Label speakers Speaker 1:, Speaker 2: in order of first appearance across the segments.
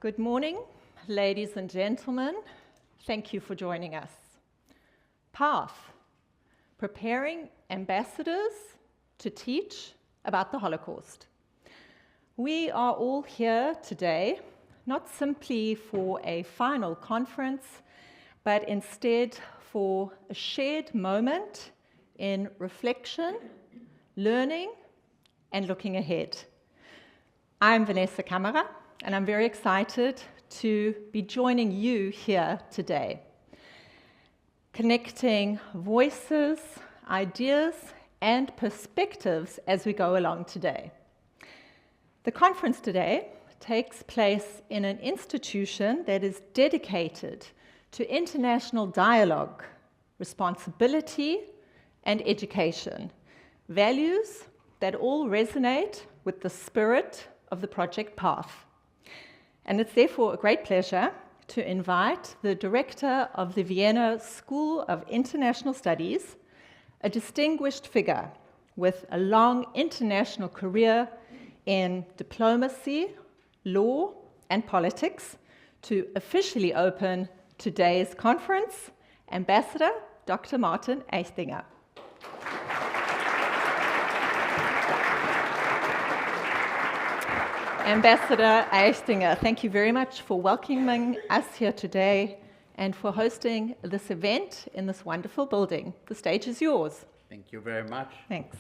Speaker 1: Good morning, ladies and gentlemen. Thank you for joining us. Path, preparing ambassadors to teach about the Holocaust. We are all here today, not simply for a final conference, but instead for a shared moment in reflection, learning, and looking ahead. I'm Vanessa Kammerer, and I'm very excited to be joining you here today, connecting voices, ideas, and perspectives as we go along today. The conference today takes place in an institution that is dedicated to international dialogue, responsibility, and education, values that all resonate with the spirit of the project Path. And it's therefore a great pleasure to invite the director of the Vienna School of International Studies, a distinguished figure with a long international career in diplomacy, law, and politics, to officially open today's conference, Ambassador Dr. Martin Eichtinger. Ambassador Eichtinger, thank you very much for welcoming us here today and for hosting this event in this wonderful building. The stage is yours.
Speaker 2: Thank you very much.
Speaker 1: Thanks.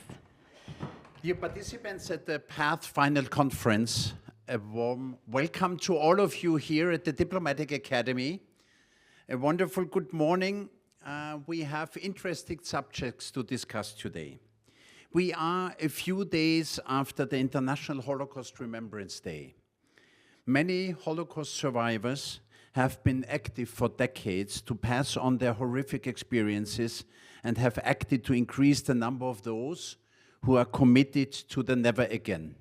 Speaker 2: Dear participants at the Path Final Conference, a warm welcome to all of you here at the Diplomatic Academy. A wonderful good morning. We have interesting subjects to discuss today. We are a few days after the International Holocaust Remembrance Day. Many Holocaust survivors have been active for decades to pass on their horrific experiences and have acted to increase the number of those who are committed to the never again.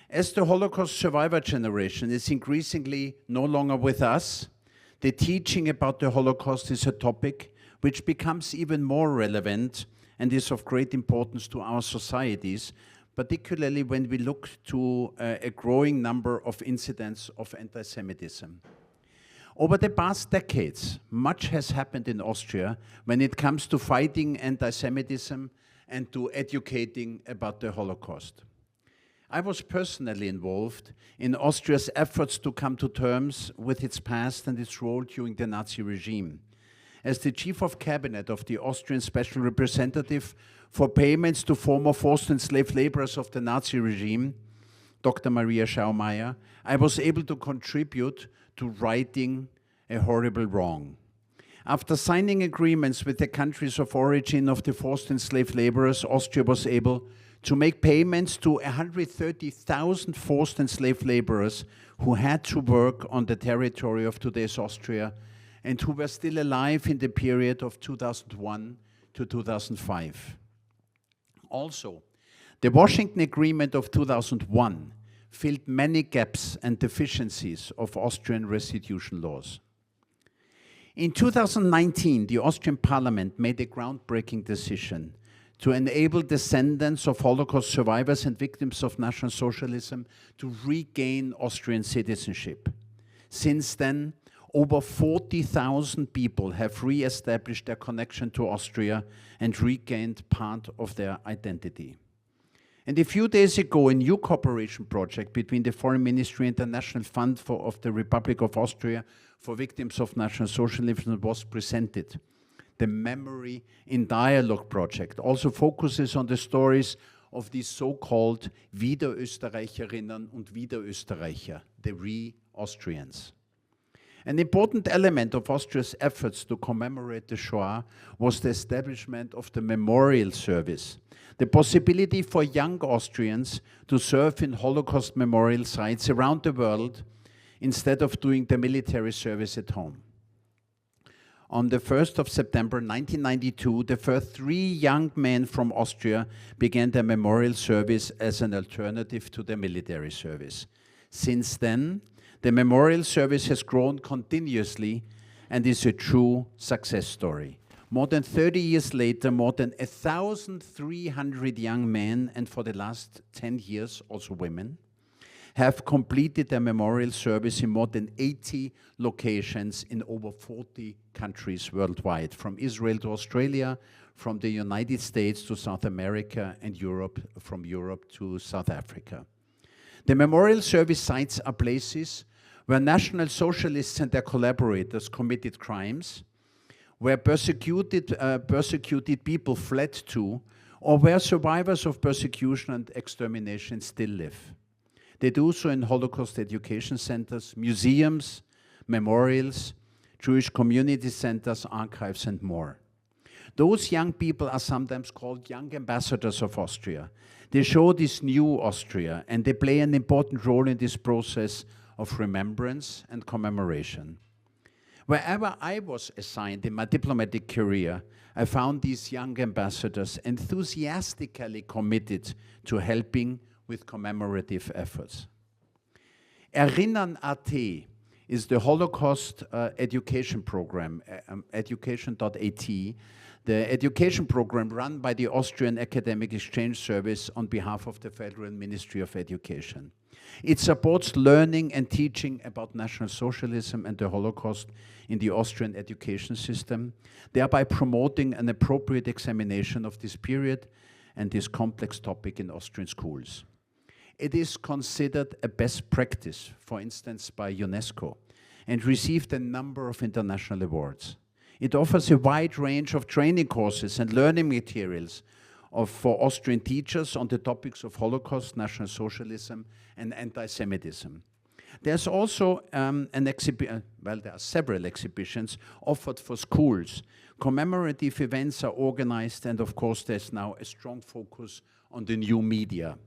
Speaker 2: As the Holocaust survivor generation is increasingly no longer with us, the teaching about the Holocaust is a topic which becomes even more relevant and is of great importance to our societies, particularly when we look to a growing number of incidents of anti-Semitism. Over the past decades, much has happened in Austria when it comes to fighting anti-Semitism and to educating about the Holocaust. I was personally involved in Austria's efforts to come to terms with its past and its role during the Nazi regime. As the Chief of Cabinet of the Austrian Special Representative for payments to former forced and slave laborers of the Nazi regime, Dr. Maria Schaumeier, I was able to contribute to righting a horrible wrong. After signing agreements with the countries of origin of the forced and slave laborers, Austria was able to make payments to 130,000 forced and slave laborers who had to work on the territory of today's Austria and who were still alive in the period of 2001 to 2005. Also, the Washington Agreement of 2001 filled many gaps and deficiencies of Austrian restitution laws. In 2019, the Austrian Parliament made a groundbreaking decision to enable descendants of Holocaust survivors and victims of National Socialism to regain Austrian citizenship. Since then, over 40,000 people have re-established their connection to Austria and regained part of their identity. And a few days ago, a new cooperation project between the Foreign Ministry and the National Fund of the Republic of Austria for Victims of National Socialism was presented. The Memory in Dialogue project also focuses on the stories of these so-called Wiederösterreicherinnen und Wiederösterreicher, the Re-Austrians. An important element of Austria's efforts to commemorate the Shoah was the establishment of the memorial service, the possibility for young Austrians to serve in Holocaust memorial sites around the world instead of doing the military service at home. On the 1st of September 1992, the first 3 young men from Austria began their memorial service as an alternative to the military service. Since then, the memorial service has grown continuously and is a true success story. More than 30 years later, more than 1,300 young men, and for the last 10 years also women, have completed their memorial service in more than 80 locations in over 40 countries worldwide, from Israel to Australia, from the United States to South America, and Europe, from Europe to South Africa. The memorial service sites are places where National Socialists and their collaborators committed crimes, where persecuted people fled to, or where survivors of persecution and extermination still live. They do so in Holocaust education centers, museums, memorials, Jewish community centers, archives, and more. Those young people are sometimes called young ambassadors of Austria. They show this new Austria, and they play an important role in this process of remembrance and commemoration. Wherever I was assigned in my diplomatic career, I found these young ambassadors enthusiastically committed to helping with commemorative efforts. Erinnern.at is the Holocaust education program, education.at, the education program run by the Austrian Academic Exchange Service on behalf of the Federal Ministry of Education. It supports learning and teaching about National Socialism and the Holocaust in the Austrian education system, thereby promoting an appropriate examination of this period and this complex topic in Austrian schools. It is considered a best practice, for instance, by UNESCO, and received a number of international awards. It offers a wide range of training courses and learning materials for Austrian teachers on the topics of Holocaust, National Socialism, and anti-Semitism. There's also there are several exhibitions offered for schools. Commemorative events are organized, and of course there's now a strong focus on the new media.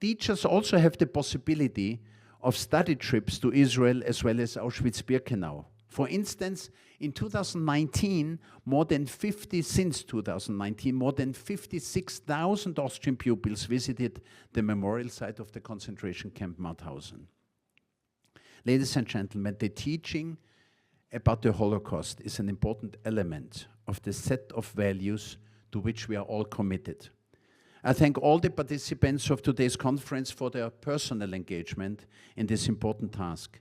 Speaker 2: Teachers also have the possibility of study trips to Israel as well as Auschwitz-Birkenau. For instance, in 2019, more than 56,000 Austrian pupils visited the memorial site of the concentration camp Mauthausen. Ladies and gentlemen, the teaching about the Holocaust is an important element of the set of values to which we are all committed. I thank all the participants of today's conference for their personal engagement in this important task.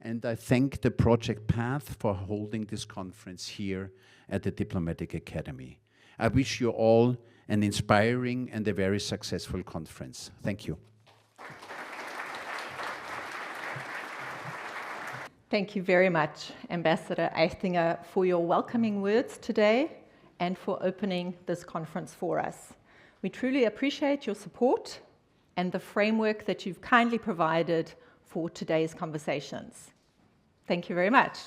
Speaker 2: And I thank the Project Path for holding this conference here at the Diplomatic Academy. I wish you all an inspiring and a very successful conference. Thank you.
Speaker 1: Thank you very much, Ambassador Eichtinger, for your welcoming words today and for opening this conference for us. We truly appreciate your support and the framework that you've kindly provided for today's conversations. Thank you very much.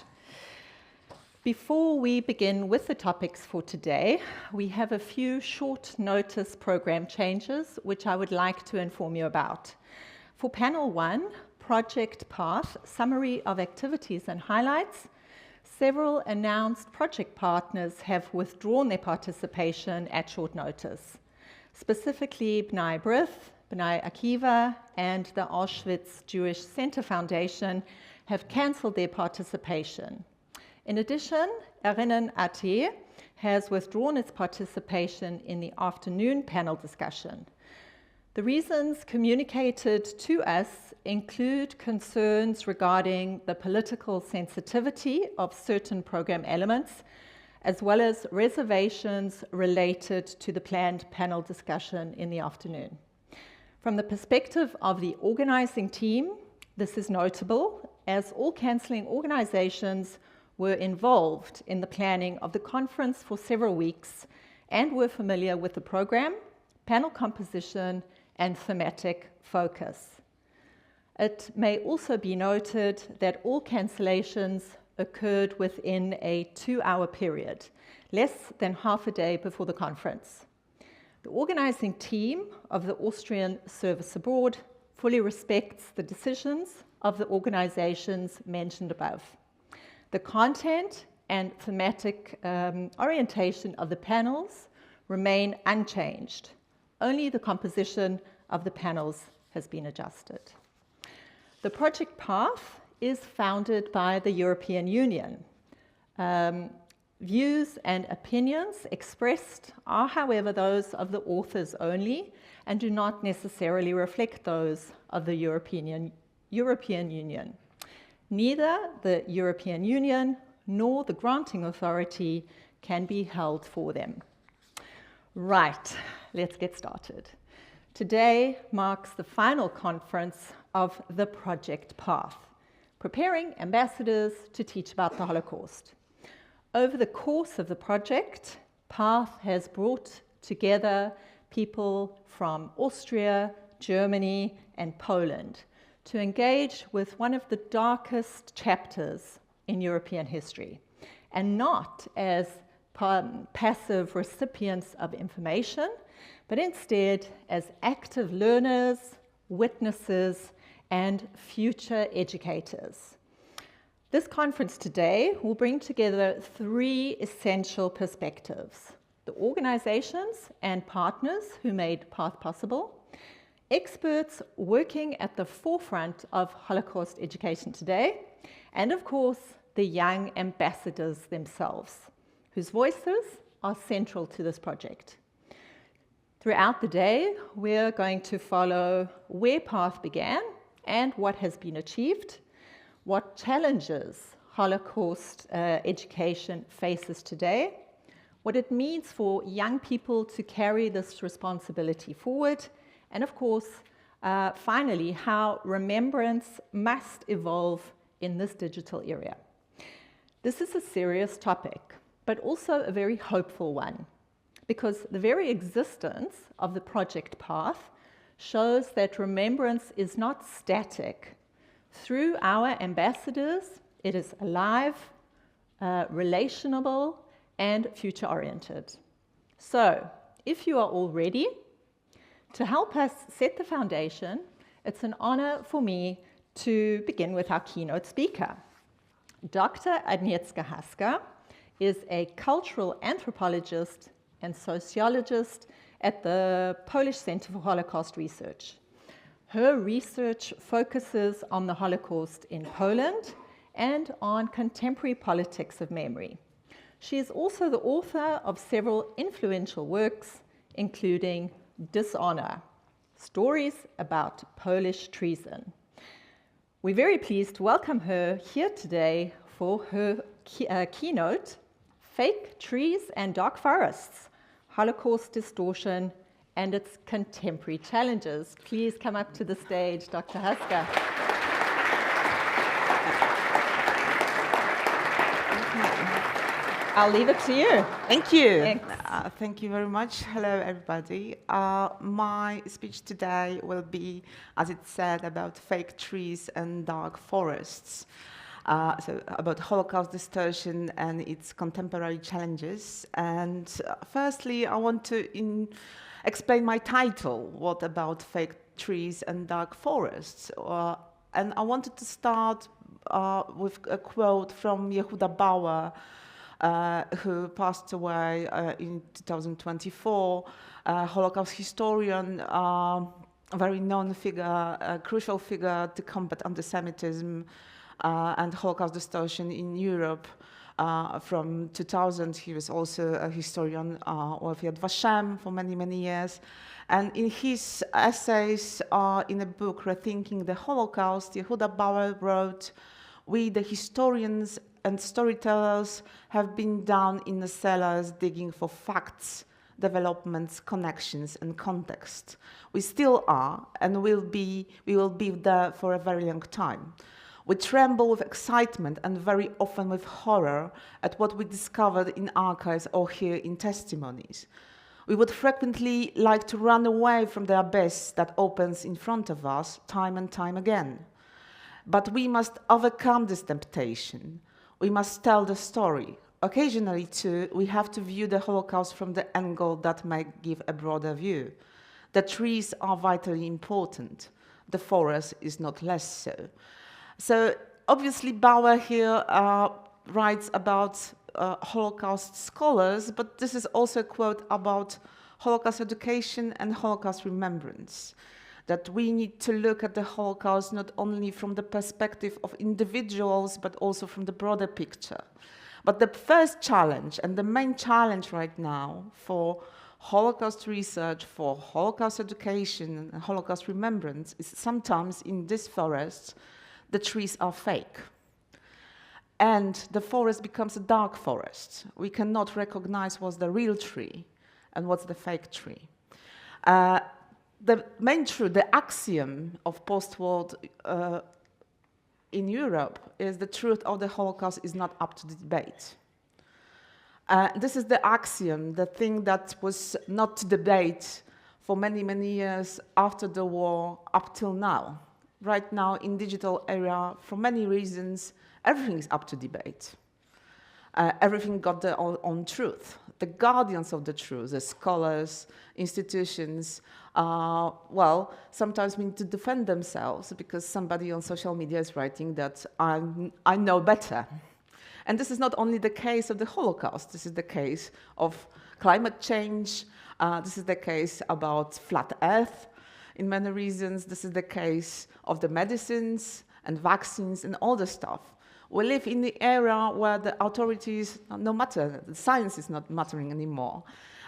Speaker 1: Before we begin with the topics for today, we have a few short notice program changes which I would like to inform you about. For panel 1, Project Path, Summary of Activities and Highlights, several announced project partners have withdrawn their participation at short notice. Specifically, B'nai B'rith, B'nai Akiva, and the Auschwitz Jewish Center Foundation have cancelled their participation. In addition, Erinnern.at has withdrawn its participation in the afternoon panel discussion. The reasons communicated to us include concerns regarding the political sensitivity of certain program elements, as well as reservations related to the planned panel discussion in the afternoon. From the perspective of the organizing team, this is notable, as all cancelling organizations were involved in the planning of the conference for several weeks and were familiar with the program, panel composition, and thematic focus. It may also be noted that all cancellations occurred within a 2-hour period, less than half a day before the conference. The organizing team of the Austrian Service Abroad fully respects the decisions of the organizations mentioned above. The content and thematic orientation of the panels remain unchanged. Only the composition of the panels has been adjusted. The Project Path is founded by the European Union. Views and opinions expressed are, however, those of the authors only and do not necessarily reflect those of the European Union. Neither the European Union nor the granting authority can be held for them. Right, let's get started. Today marks the final conference of the Project Path, preparing ambassadors to teach about the Holocaust. Over the course of the project, Path has brought together people from Austria, Germany, and Poland to engage with one of the darkest chapters in European history, and not as passive recipients of information, but instead as active learners, witnesses, and future educators. This conference today will bring together three essential perspectives: the organizations and partners who made Path possible, experts working at the forefront of Holocaust education today, and of course, the young ambassadors themselves, whose voices are central to this project. Throughout the day, we're going to follow where Path began and what has been achieved, what challenges Holocaust education faces today, what it means for young people to carry this responsibility forward, and of course, finally, how remembrance must evolve in this digital era. This is a serious topic, but also a very hopeful one, because the very existence of the Project Path shows that remembrance is not static. Through our ambassadors, it is alive, relational, and future-oriented. So, if you are all ready, to help us set the foundation, it's an honor for me to begin with our keynote speaker. Dr. Agnieszka Haska is a cultural anthropologist and sociologist at the Polish Center for Holocaust Research. Her research focuses on the Holocaust in Poland and on contemporary politics of memory. She is also the author of several influential works, including Dishonor, Stories About Polish Treason. We're very pleased to welcome her here today for her keynote, Fake Trees and Dark Forests, Holocaust Distortion and its Contemporary Challenges. Please come up to the stage, Dr. Haska. I'll leave it to you.
Speaker 3: Thank you. Thank you very much. Hello, everybody. My speech today will be, as it said, about fake trees and dark forests. So about Holocaust distortion and its contemporary challenges. And firstly, I want to explain my title, What About Fake Trees and Dark Forests? And I wanted to start with a quote from Yehuda Bauer, who passed away in 2024, Holocaust historian, a very known figure, a crucial figure to combat anti-Semitism and Holocaust distortion in Europe. From 2000, he was also a historian of Yad Vashem for many, many years. And in his essays in a book, Rethinking the Holocaust, Yehuda Bauer wrote, "We, the historians and storytellers, have been down in the cellars digging for facts, developments, connections, and context. We still are, and we will be there for a very long time. We tremble with excitement and very often with horror at what we discovered in archives or hear in testimonies. We would frequently like to run away from the abyss that opens in front of us time and time again. But we must overcome this temptation. We must tell the story. Occasionally, too, we have to view the Holocaust from the angle that may give a broader view. The trees are vitally important. The forest is not less so." So obviously Bauer here writes about Holocaust scholars, but this is also a quote about Holocaust education and Holocaust remembrance. That we need to look at the Holocaust not only from the perspective of individuals, but also from the broader picture. But the first challenge and the main challenge right now for Holocaust research, for Holocaust education and Holocaust remembrance is sometimes in this forest, the trees are fake. And the forest becomes a dark forest. We cannot recognize what's the real tree and what's the fake tree. The main truth, the axiom of post-war in Europe is the truth of the Holocaust is not up to debate. This is the axiom, the thing that was not to debate for many, many years after the war up till now. Right now, in digital era, for many reasons, everything is up to debate. Everything got their own truth. The guardians of the truth, the scholars, institutions, well, sometimes need to defend themselves because somebody on social media is writing that I know better. And this is not only the case of the Holocaust, this is the case of climate change, this is the case about flat Earth in many reasons, this is the case of the medicines and vaccines and all the stuff. We live in the era where the authorities, no matter, science is not mattering anymore.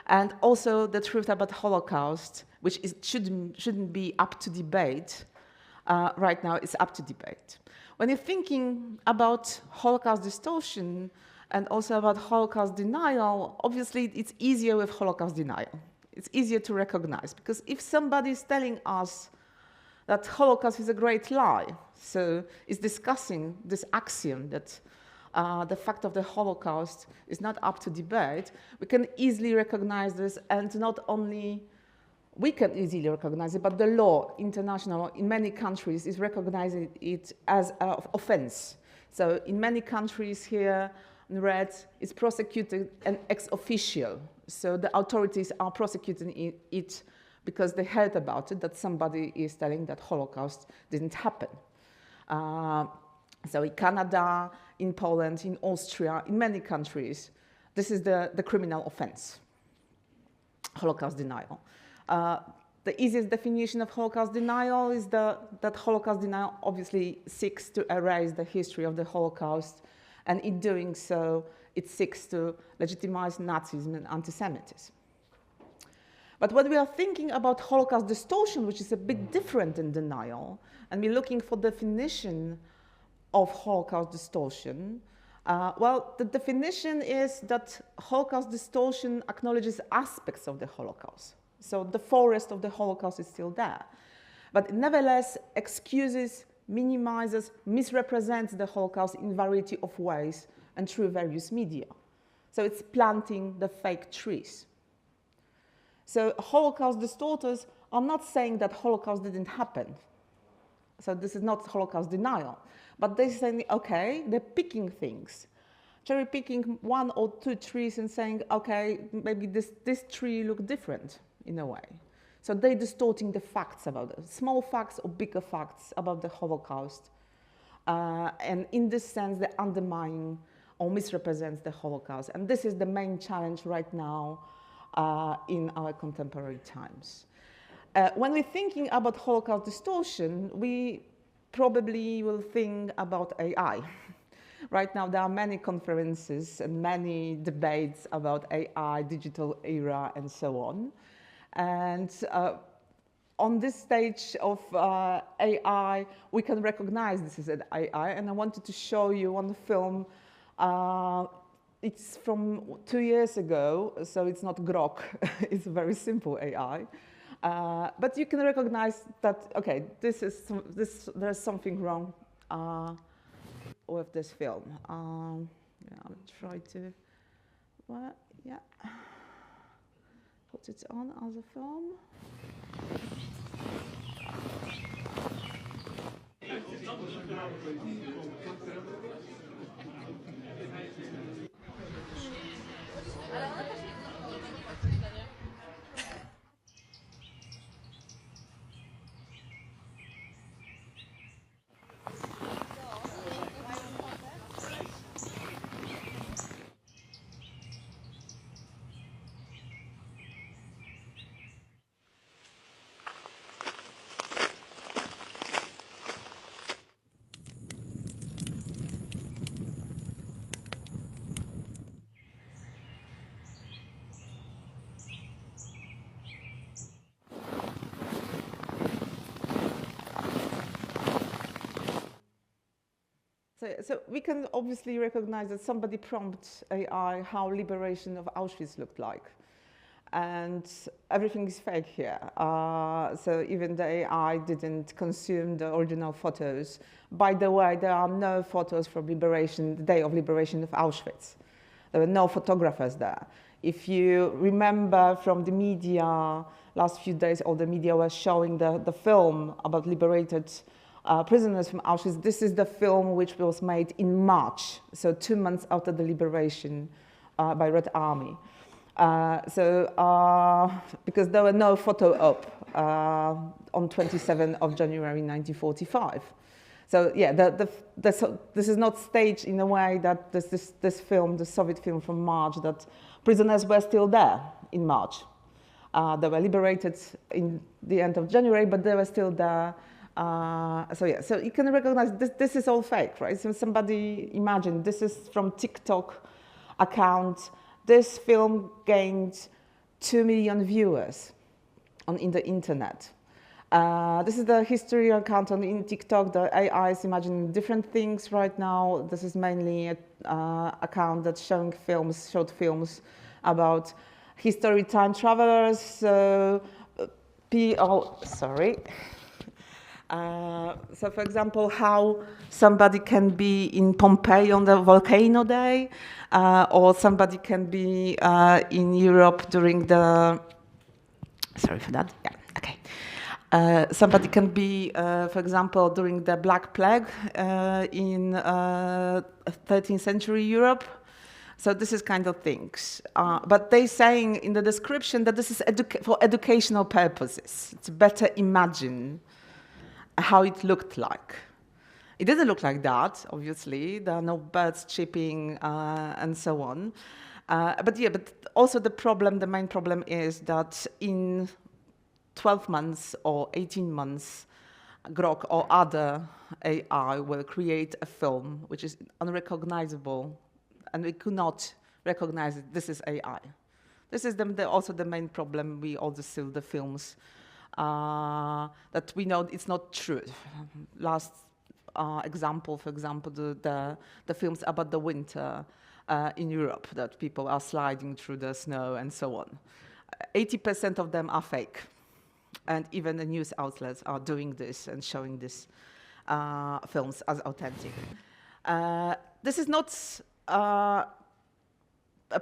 Speaker 3: And also the truth about Holocaust, which shouldn't be up to debate, right now is up to debate. When you're thinking about Holocaust distortion and also about Holocaust denial, obviously it's easier with Holocaust denial. It's easier to recognize, because if somebody is telling us that Holocaust is a great lie, so is discussing this axiom that the fact of the Holocaust is not up to debate, we can easily recognize this, and not only we can easily recognize it, but the law, international, in many countries is recognizing it as an offense. So in many countries here, in red, it's prosecuted and ex officio. So the authorities are prosecuting it because they heard about it, that somebody is telling that Holocaust didn't happen. So in Canada, in Poland, in Austria, in many countries, this is the criminal offense, Holocaust denial. The easiest definition of Holocaust denial is that Holocaust denial obviously seeks to erase the history of the Holocaust, and in doing so, it seeks to legitimize Nazism and anti-Semitism. But when we are thinking about Holocaust distortion, which is a bit different than denial, and we're looking for definition of Holocaust distortion, well, the definition is that Holocaust distortion acknowledges aspects of the Holocaust. So the forest of the Holocaust is still there. But it nevertheless excuses, minimizes, misrepresents the Holocaust in a variety of ways and through various media. So it's planting the fake trees. So Holocaust distorters are not saying that Holocaust didn't happen. So this is not Holocaust denial. But they're saying, okay, they're picking things. Cherry picking one or two trees and saying, okay, maybe this tree looks different in a way. So they're distorting the facts about it, small facts or bigger facts about the Holocaust. And in this sense, they undermine or misrepresents the Holocaust. And this is the main challenge right now in our contemporary times. When we're thinking about Holocaust distortion, we probably will think about AI. Right now, there are many conferences and many debates about AI, digital era, and so on. And on this stage of AI, we can recognize this is an AI. And I wanted to show you one film. It's from 2 years ago, so it's not Grok. It's a very simple AI. But you can recognize that, okay, there's something wrong with this film. Yeah, I'll try to, well, yeah, put it on as a film. So we can obviously recognize that somebody prompts AI how liberation of Auschwitz looked like. And everything is fake here. So even the AI didn't consume the original photos. By the way, there are no photos from liberation, the day of liberation of Auschwitz. There were no photographers there. If you remember from the media, last few days, all the media was showing the film about liberated prisoners from Auschwitz. This is the film which was made in March, so 2 months after the liberation by Red Army. Because there were no photo op on 27th of January 1945. So yeah, this is not staged in a way that this film, the Soviet film from March, that prisoners were still there in March. They were liberated in the end of January, but they were still there. So you can recognize this is all fake, right? So somebody imagine this is from TikTok account. This film gained 2 million viewers in the internet. This is the history account in TikTok. The AI is imagining different things right now. This is mainly an account that's showing short films about history time travelers. So for example, how somebody can be in Pompeii on the volcano day, or somebody can be in Europe during the, sorry for that, yeah, okay. Somebody can be, for example, during the Black Plague in 13th century Europe. So this is kind of things. But they're saying in the description that this is for educational purposes. It's better imagine how it looked like. It didn't look like that, obviously. There are no birds chirping and so on. But also the main problem is that in 12 months or 18 months, Grok or other AI will create a film which is unrecognizable, and we could not recognize it. This is AI. This is also the main problem. We also see the films that we know it's not true. Last example, for example, the films about the winter in Europe, that people are sliding through the snow and so on. 80% of them are fake. And even the news outlets are doing this and showing these films as authentic. This is not a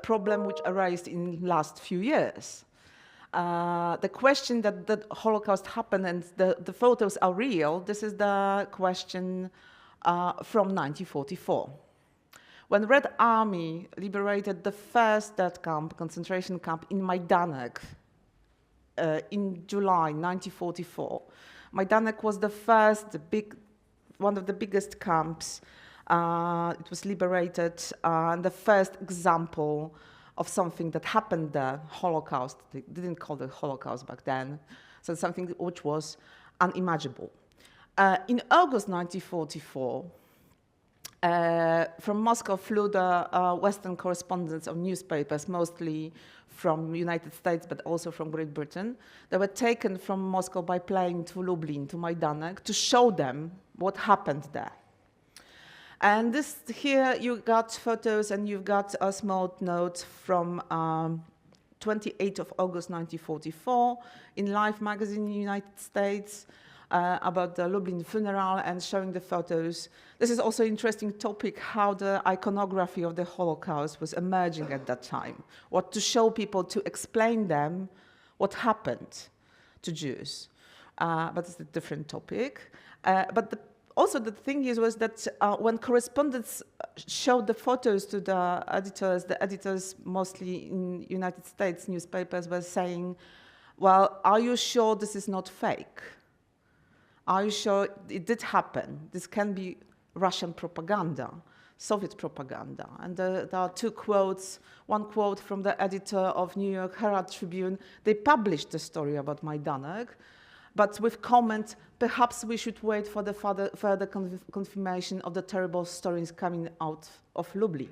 Speaker 3: problem which arose in last few years. The question that the Holocaust happened and the photos are real, this is the question from 1944. When Red Army liberated the first death camp, concentration camp in Majdanek in July 1944, Majdanek was the first, one of the biggest camps. It was liberated, and the first example of something that happened there, Holocaust. They didn't call it Holocaust back then, so something which was unimaginable. In August 1944, from Moscow flew the Western correspondents of newspapers, mostly from United States, but also from Great Britain. They were taken from Moscow by plane to Lublin, to Majdanek, to show them what happened there. And this here, you got photos and you've got a small note from 28th of August 1944 in Life magazine in the United States about the Lublin funeral and showing the photos. This is also an interesting topic, how the iconography of the Holocaust was emerging at that time. What to show people, to explain them what happened to Jews. But it's a different topic. Also, the thing was that when correspondents showed the photos to the editors mostly in United States newspapers were saying, well, are you sure this is not fake? Are you sure it did happen? This can be Russian propaganda, Soviet propaganda. And there are two quotes, one quote from the editor of New York Herald Tribune. They published the story about Majdanek, but with comment, perhaps we should wait for the further confirmation of the terrible stories coming out of Lublin.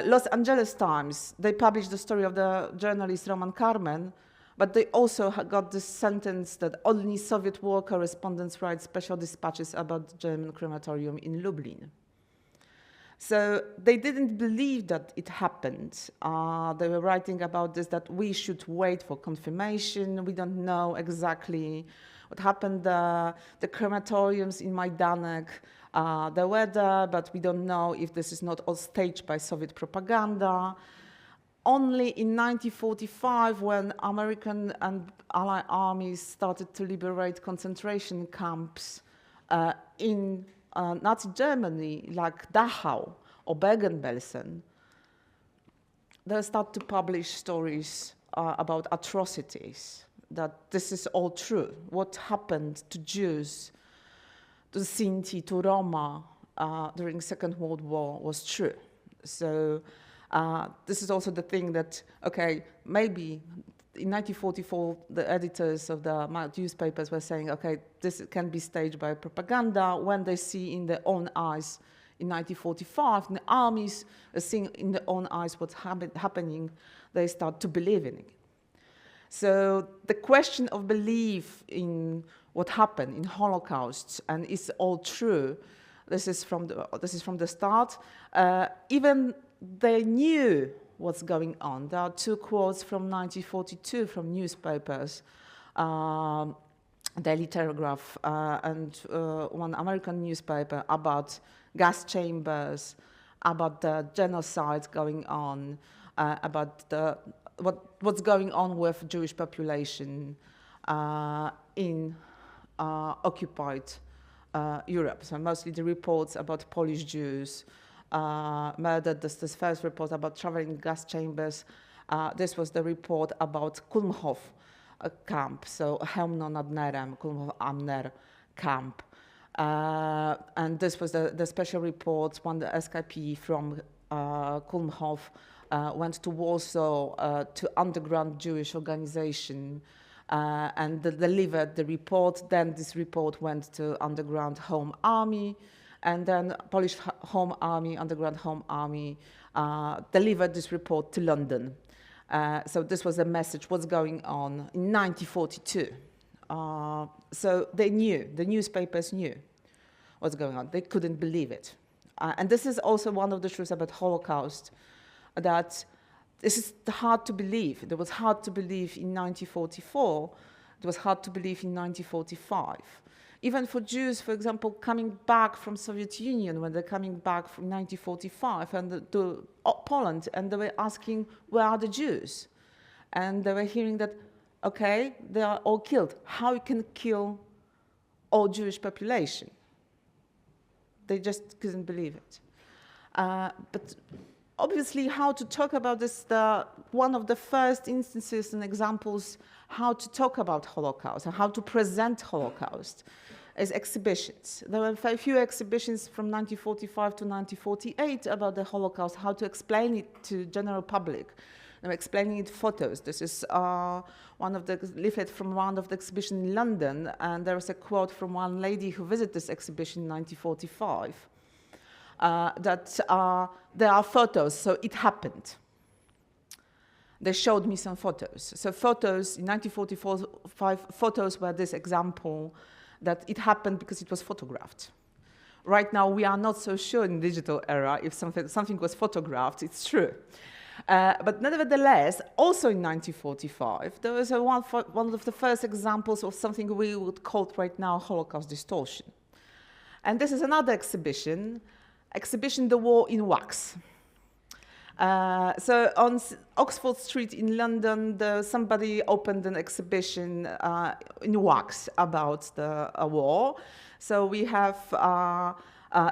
Speaker 3: Los Angeles Times, they published the story of the journalist Roman Carmen, but they also got this sentence that only Soviet war correspondents write special dispatches about the German crematorium in Lublin. So they didn't believe that it happened. They were writing about this, that we should wait for confirmation. We don't know exactly what happened. The crematoriums in Majdanek, they were there, but we don't know if this is not all staged by Soviet propaganda. Only in 1945, when American and Allied armies started to liberate concentration camps in Nazi Germany, like Dachau or Bergen-Belsen, they start to publish stories about atrocities, that this is all true. What happened to Jews, to Sinti, to Roma during the Second World War was true. So this is also the thing that, okay, maybe in 1944, the editors of the newspapers were saying, okay, this can be staged by propaganda. When they see in their own eyes in 1945, the armies are seeing in their own eyes what's happening, they start to believe in it. So the question of belief in what happened in Holocaust and is all true, this is from the start. Even they knew what's going on. There are two quotes from 1942 from newspapers, Daily Telegraph and one American newspaper about gas chambers, about the genocide going on, about what's going on with Jewish population in occupied Europe. So mostly the reports about Polish Jews murdered. This first report about traveling gas chambers. This was the report about Kulmhof camp, so Chełmno nad Nerem, Kulmhof am Ner camp. And this was the special report when the SKP from Kulmhof went to Warsaw to underground Jewish organization and delivered the report. Then this report went to underground Home Army, and then Polish Home Army, underground Home Army, delivered this report to London. So this was a message, what's going on in 1942. So they knew, the newspapers knew what's going on. They couldn't believe it. And this is also one of the truths about Holocaust, that this is hard to believe. It was hard to believe in 1944. It was hard to believe in 1945. Even for Jews, for example, coming back from Soviet Union, when they're coming back from 1945 and to Poland, and they were asking, where are the Jews? And they were hearing that, okay, they are all killed. How you can kill all Jewish population? They just couldn't believe it. But obviously, how to talk about this, one of the first instances and examples how to talk about Holocaust and how to present Holocaust is exhibitions. There were a few exhibitions from 1945 to 1948 about the Holocaust, how to explain it to general public. They were explaining it photos. This is one of the leaflets from one of the exhibitions in London, and there was a quote from one lady who visited this exhibition in 1945. That there are photos, so it happened. They showed me some photos. So photos, in 1945, photos were this example that it happened because it was photographed. Right now, we are not so sure in the digital era if something was photographed, it's true. But nevertheless, also in 1945, there was one of the first examples of something we would call right now Holocaust distortion. And this is another exhibition, The War in Wax. So on Oxford Street in London, somebody opened an exhibition in wax about the war. So we have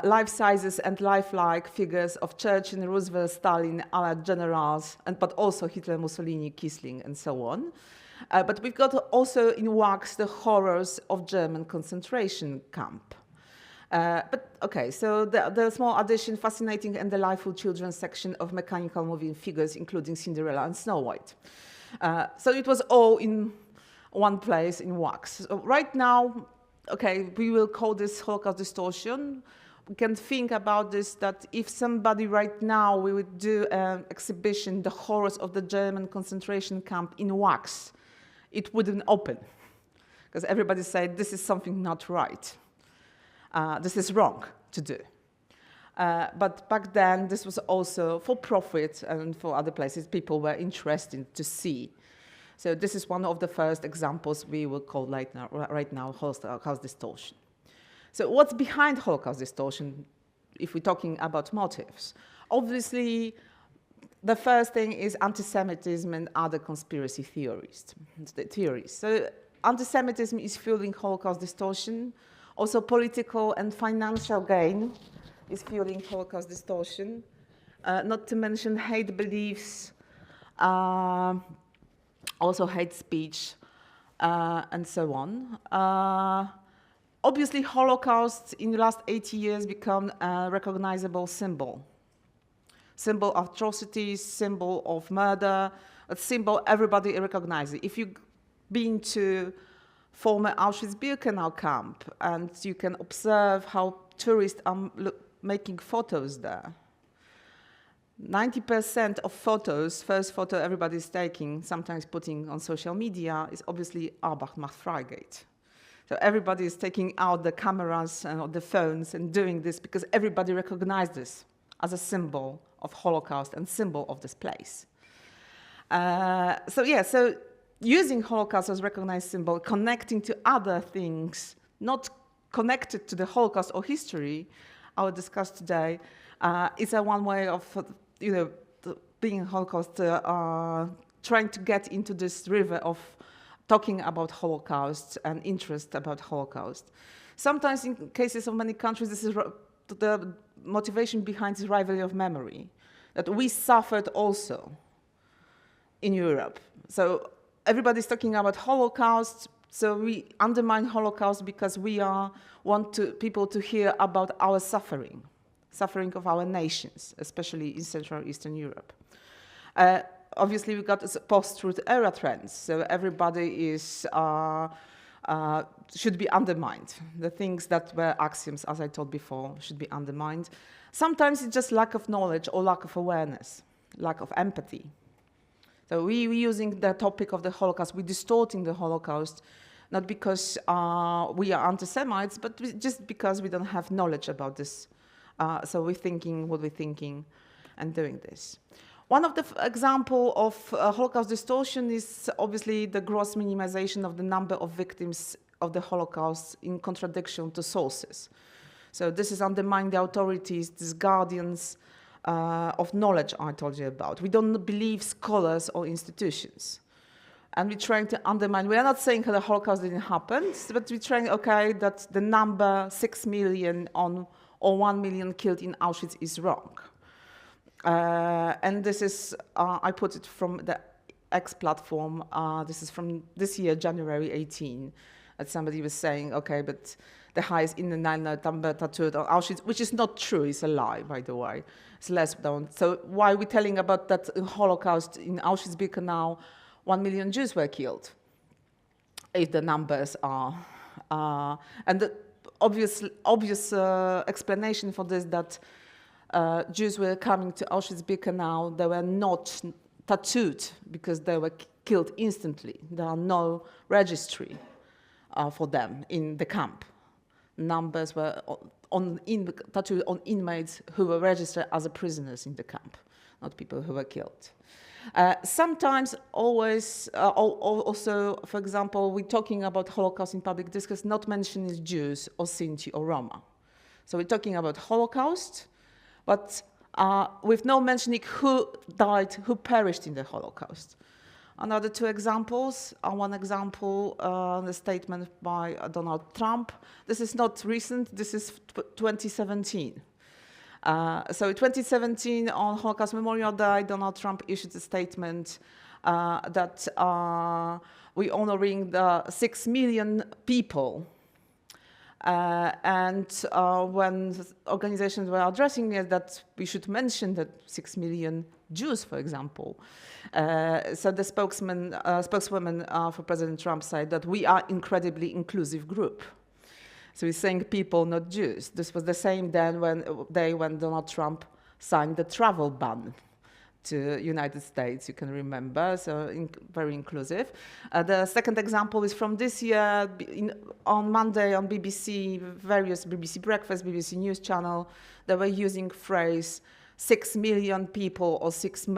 Speaker 3: life sizes and lifelike figures of Churchill, Roosevelt, Stalin, Allied generals, but also Hitler, Mussolini, Quisling, and so on. But we've got also in wax the horrors of German concentration camp. But okay, so the small addition, fascinating and delightful children's section of mechanical moving figures, including Cinderella and Snow White. So it was all in one place in wax. So right now, okay, we will call this Holocaust distortion. We can think about this, that if somebody right now, we would do an exhibition, the horrors of the German concentration camp in wax, it wouldn't open. Because everybody said, this is something not right. This is wrong to do. But back then, this was also for profit, and for other places, people were interested to see. So this is one of the first examples we will call right now Holocaust distortion. So what's behind Holocaust distortion, if we're talking about motives? Obviously, the first thing is anti-Semitism and other conspiracy theories. So anti-Semitism is fueling Holocaust distortion. Also political and financial gain is fueling Holocaust distortion. Not to mention hate beliefs, also hate speech, and so on. Obviously, Holocaust in the last 80 years become a recognizable symbol. Symbol of atrocities, symbol of murder, a symbol everybody recognizes. If you've been to former Auschwitz-Birkenau camp and you can observe how tourists are making photos there, 90% of photos, first photo everybody's taking, sometimes putting on social media, is obviously Arbeit macht Freigeld. So everybody is taking out the cameras and the phones and doing this because everybody recognizes this as a symbol of Holocaust and symbol of this place. So using Holocaust as recognized symbol, connecting to other things, not connected to the Holocaust or history, I will discuss today, is a one way of, being Holocaust, trying to get into this river of talking about Holocaust and interest about Holocaust. Sometimes in cases of many countries, this is the motivation behind this rivalry of memory, that we suffered also in Europe. So everybody's talking about Holocaust, so we undermine Holocaust because we want people to hear about our suffering of our nations, especially in Central and Eastern Europe. Obviously, we got post-truth era trends, so everybody should be undermined. The things that were axioms, as I told before, should be undermined. Sometimes it's just lack of knowledge or lack of awareness, lack of empathy. So we're using the topic of the Holocaust, we're distorting the Holocaust, not because we are anti-Semites, but just because we don't have knowledge about this. So we're thinking what we're thinking and doing this. One of the example of Holocaust distortion is obviously the gross minimization of the number of victims of the Holocaust in contradiction to sources. So this is undermining the authorities, these guardians of knowledge I told you about. We don't believe scholars or institutions. And we're trying to undermine, we are not saying that the Holocaust didn't happen, but we're trying, okay, that the number 6 million or 1 million killed in Auschwitz is wrong. And this is, I put it from the X platform, this is from this year, January 18, that somebody was saying, okay, but the highest in the number tattooed on Auschwitz, which is not true, it's a lie, by the way. It's less known. So why are we telling about that Holocaust in Auschwitz-Birkenau, 1 million Jews were killed, if the numbers are, and the obvious explanation for this that Jews were coming to Auschwitz-Birkenau, they were not tattooed because they were killed instantly. There are no registry for them in the camp. Numbers were tattooed on inmates who were registered as prisoners in the camp, not people who were killed. Sometimes, always, also, for example, we're talking about Holocaust in public discourse, not mentioning Jews or Sinti or Roma. So we're talking about Holocaust, but with no mentioning who died, who perished in the Holocaust. Another two examples. One example, the statement by Donald Trump. This is not recent, this is 2017. So in 2017, on Holocaust Memorial Day, Donald Trump issued a statement that we're honoring the 6 million people. And when organizations were addressing it, that we should mention that 6 million Jews, for example. So the spokeswoman for President Trump said that we are incredibly inclusive group. So he's saying people, not Jews. This was the same day when Donald Trump signed the travel ban. to United States, you can remember, so very inclusive. The second example is from this year, on Monday on BBC, various BBC Breakfast, BBC News Channel, they were using phrase 6 million people or 6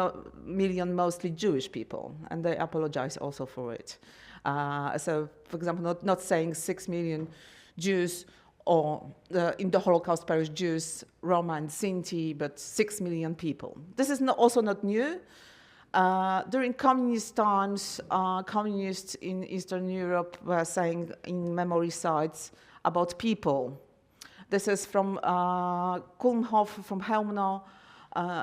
Speaker 3: million mostly Jewish people, and they apologize also for it. So, for example, not saying 6 million Jews or in the Holocaust perished Jews, Roma and Sinti, but 6 million people. This is also not new. During communist times, communists in Eastern Europe were saying in memory sites about people. This is from Kulmhof, from Helmno,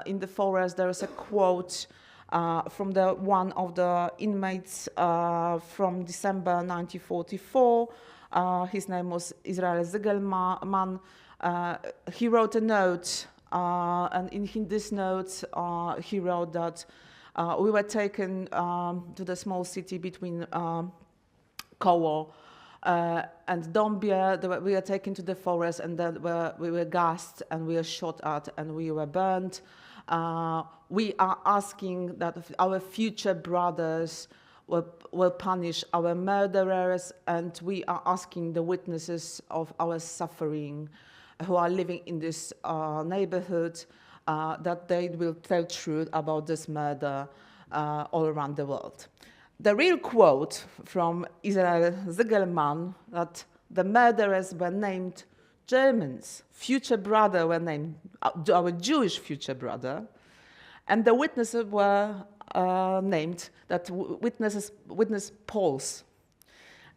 Speaker 3: in the forest. There is a quote from one of the inmates from December 1944. His name was Israel Zigelman. He wrote a note, and in this note, he wrote that we were taken to the small city between Koło and Dąbie. We were taken to the forest, and then we were gassed, and we were shot at, and we were burned. We are asking that our future brothers will punish our murderers, and we are asking the witnesses of our suffering who are living in this neighborhood that they will tell truth about this murder all around the world. The real quote from Israel Zigelman, that the murderers were named Germans, future brother were named our Jewish future brother, and the witnesses were named that witness Poles.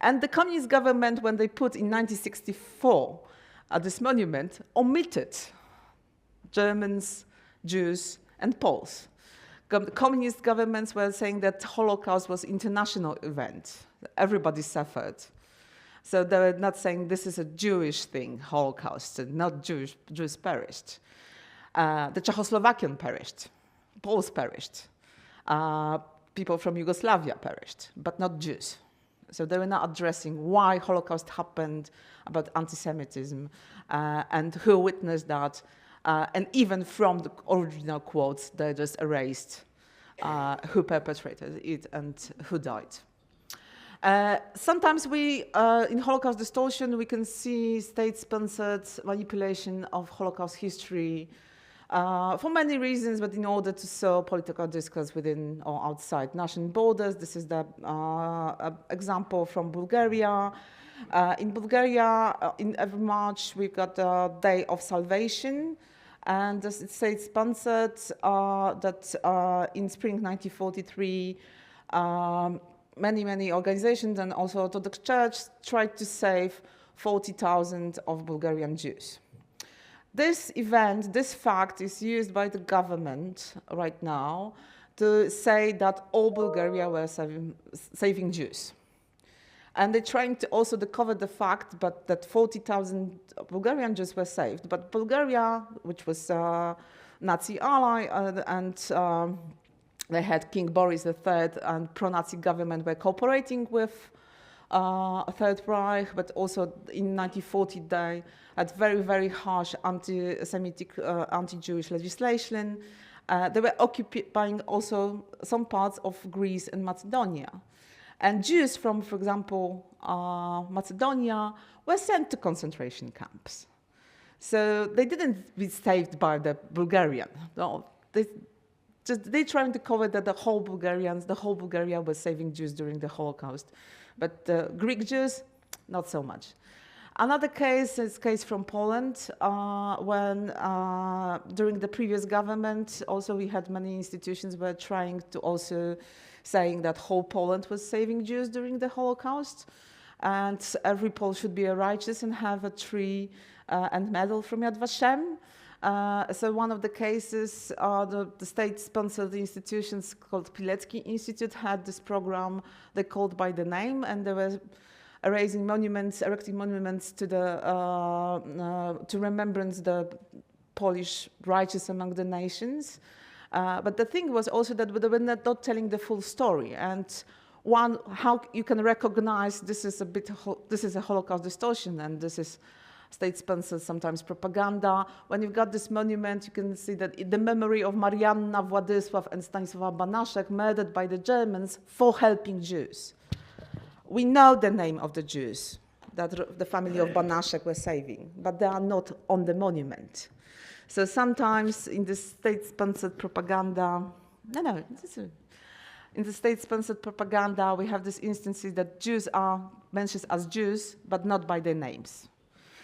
Speaker 3: And the communist government, when they put in 1964 this monument, omitted Germans, Jews, and Poles. The communist governments were saying that Holocaust was an international event. Everybody suffered. So they were not saying this is a Jewish thing, Holocaust, not Jews perished. The Czechoslovakian perished. Poles perished. People from Yugoslavia perished, but not Jews. So they were not addressing why Holocaust happened, about anti-Semitism, and who witnessed that. And even from the original quotes, they just erased who perpetrated it and who died. Sometimes in Holocaust distortion, we can see state-sponsored manipulation of Holocaust history for many reasons, but in order to sow political discourse within or outside national borders. This is the example from Bulgaria. In Bulgaria, in every March, we've got the Day of Salvation, and it says sponsored that in spring 1943, many organizations and also Orthodox Church tried to save 40,000 of Bulgarian Jews. This event, this fact is used by the government right now to say that all Bulgaria were saving Jews. And they're trying to also cover the fact that 40,000 Bulgarian Jews were saved. But Bulgaria, which was a Nazi ally, and they had King Boris III and pro-Nazi government were cooperating with Third Reich, but also in 1940 they had very, very harsh anti-Semitic, anti-Jewish legislation. They were occupying also some parts of Greece and Macedonia. And Jews from, for example, Macedonia were sent to concentration camps. So they didn't be saved by the Bulgarian. No, they're trying to cover that the whole Bulgaria was saving Jews during the Holocaust. But Greek Jews, not so much. Another case is a case from Poland, when during the previous government, also we had many institutions were trying to also saying that whole Poland was saving Jews during the Holocaust, and every Pole should be righteous and have a tree and medal from Yad Vashem. So one of the cases, the state-sponsored institutions called Pilecki Institute had this program they called by the name, and they were erecting monuments to to remembrance the Polish righteous among the nations. But the thing was also that they were not telling the full story. And how you can recognize this is a Holocaust distortion, and this is state-sponsored, sometimes propaganda. When you've got this monument, you can see that in the memory of Marianna, Władysław, and Stanisław Banaszek, murdered by the Germans for helping Jews. We know the name of the Jews that the family of Banaszek were saving, but they are not on the monument. So sometimes in the state-sponsored propaganda, in the state-sponsored propaganda, we have these instances that Jews are mentioned as Jews, but not by their names.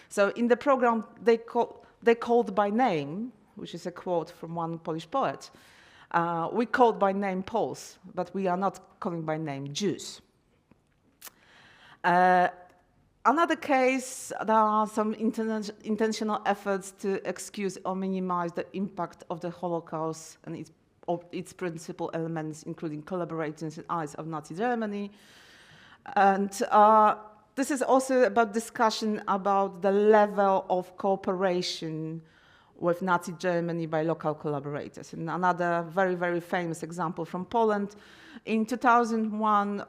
Speaker 3: So in the program, they called by name, which is a quote from one Polish poet. We called by name Poles, but we are not calling by name Jews. Another case, there are some intentional efforts to excuse or minimize the impact of the Holocaust and its principal elements, including collaborators and allies of Nazi Germany. And this is also about discussion about the level of cooperation with Nazi Germany by local collaborators. And another very, very famous example from Poland. In 2001,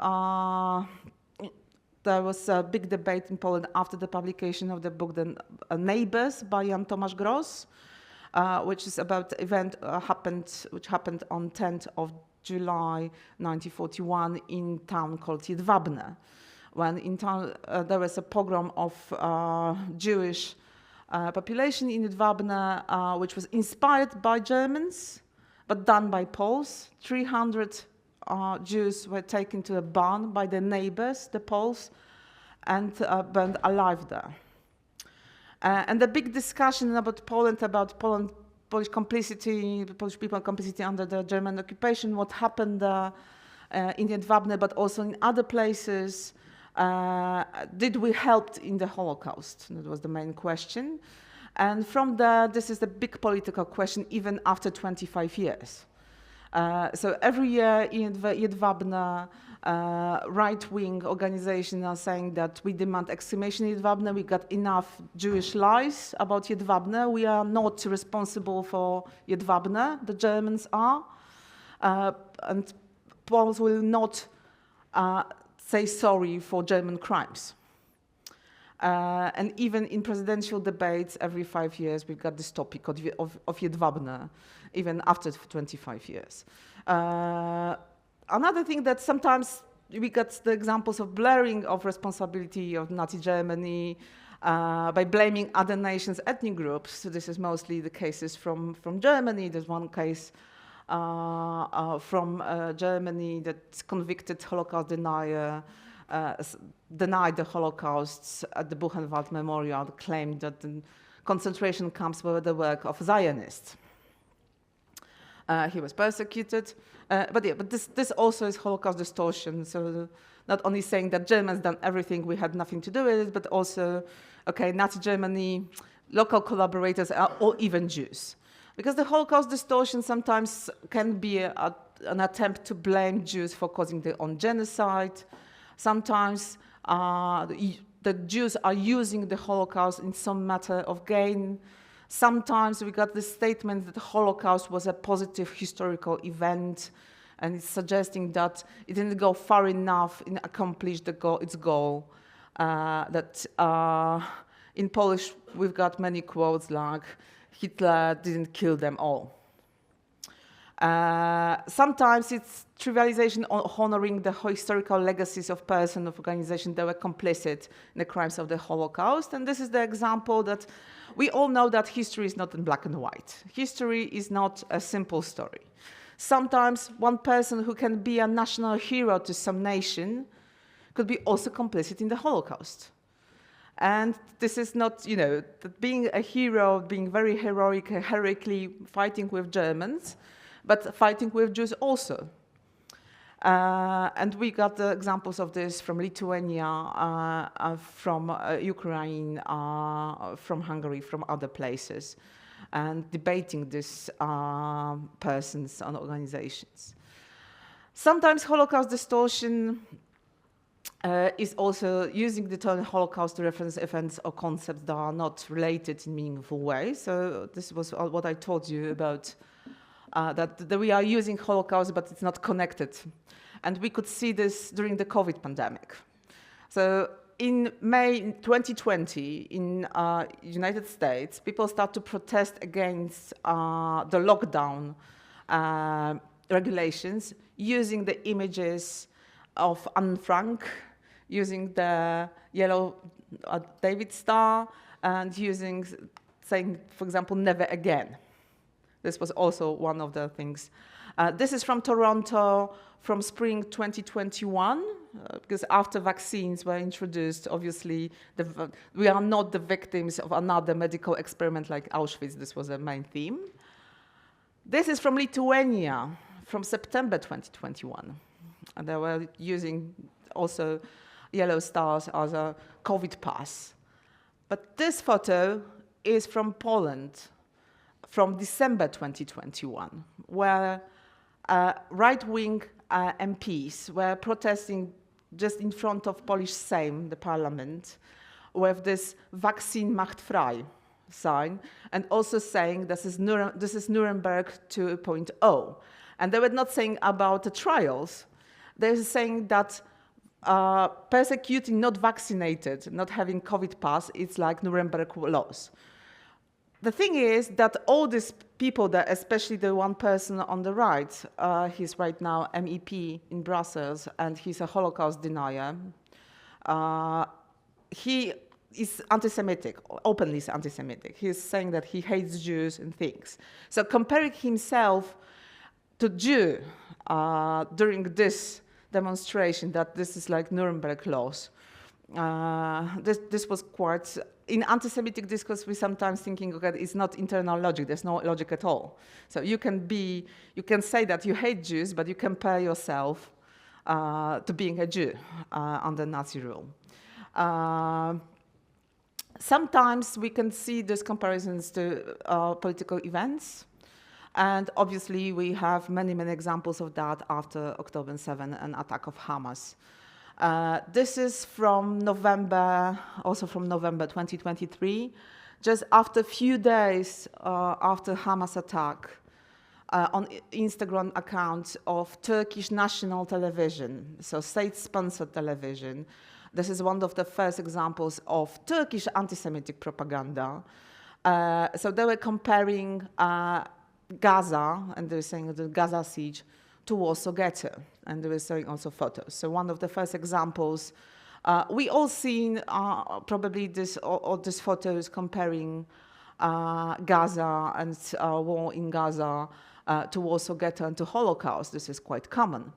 Speaker 3: there was a big debate in Poland after the publication of the book The Neighbors by Jan Tomasz Gross, which is about the event which happened on 10th of July 1941 in a town called Jedwabne, when in town there was a pogrom of Jewish population in Jedwabne, which was inspired by Germans, but done by Poles. 300 Jews were taken to a barn by their neighbors, the Poles, and burned alive there. And the big discussion about Poland, Polish complicity, Polish people complicity under the German occupation, what happened in Jedwabne, but also in other places. Did we help in the Holocaust? That was the main question. And from there, this is the big political question, even after 25 years. So every year in Jedwabne, right-wing organizations are saying that we demand exhumation in Jedwabne, we got enough Jewish lies about Jedwabne, we are not responsible for Jedwabne, the Germans are, and Poles will not say sorry for German crimes. And even in presidential debates, every 5 years, we've got this topic of Jedwabne, even after 25 years. Another thing that sometimes we got the examples of blurring of responsibility of Nazi Germany by blaming other nations' ethnic groups. So this is mostly the cases from Germany. There's one case from Germany that convicted Holocaust denier denied the Holocaust at the Buchenwald Memorial, claimed that the concentration camps were the work of Zionists. He was persecuted, but this also is Holocaust distortion. So not only saying that Germans done everything, we had nothing to do with it, but also, okay, Nazi Germany, local collaborators, or even Jews. Because the Holocaust distortion sometimes can be an attempt to blame Jews for causing their own genocide. Sometimes the Jews are using the Holocaust in some matter of gain. Sometimes we got the statement that the Holocaust was a positive historical event, and it's suggesting that it didn't go far enough in accomplish its goal. That in Polish we've got many quotes like Hitler didn't kill them all. Sometimes it's trivialization or honoring the historical legacies of persons of organizations that were complicit in the crimes of the Holocaust. And this is the example that we all know that history is not in black and white. History is not a simple story. Sometimes one person who can be a national hero to some nation could be also complicit in the Holocaust. And this is not, that being a hero, being very heroic, heroically fighting with Germans, but fighting with Jews also. And we got the examples of this from Lithuania, from Ukraine, from Hungary, from other places, and debating these persons and organizations. Sometimes Holocaust distortion is also using the term Holocaust to reference events or concepts that are not related in meaningful ways. So this was what I told you about, that we are using Holocaust, but it's not connected. And we could see this during the COVID pandemic. So in May 2020, in United States, people start to protest against the lockdown regulations using the images of Anne Frank, using the yellow David star, and saying, for example, never again. This was also one of the things. This is from Toronto from spring 2021, because after vaccines were introduced, obviously, we are not the victims of another medical experiment like Auschwitz. This was a main theme. This is from Lithuania from September 2021. And they were using also yellow stars as a COVID pass. But this photo is from Poland from December 2021, where right-wing MPs were protesting just in front of Polish Sejm, the parliament, with this vaccine macht frei sign, and also saying this is Nuremberg 2.0. And they were not saying about the trials. They were saying that persecuting not vaccinated, not having COVID pass, it's like Nuremberg laws. The thing is that all these people, that especially the one person on the right, he's right now MEP in Brussels, and he's a Holocaust denier. He is anti-Semitic, openly anti-Semitic. He's saying that he hates Jews and things. So comparing himself to Jew during this demonstration, that this is like Nuremberg laws, this was quite, in anti-Semitic discourse, we sometimes thinking, okay, it's not internal logic, there's no logic at all. So you can say that you hate Jews, but you compare yourself to being a Jew under Nazi rule. Sometimes we can see these comparisons to political events. And obviously, we have many, many examples of that after October 7 and attack of Hamas. This is from November, also from November 2023, just after a few days after Hamas attack, on Instagram account of Turkish national television, so state-sponsored television. This is one of the first examples of Turkish anti-Semitic propaganda. So they were comparing Gaza, and they were saying the Gaza siege, to Warsaw Ghetto, and they were showing also photos. So one of the first examples, we all seen probably these photos comparing Gaza and war in Gaza to Warsaw Ghetto and to Holocaust. This is quite common.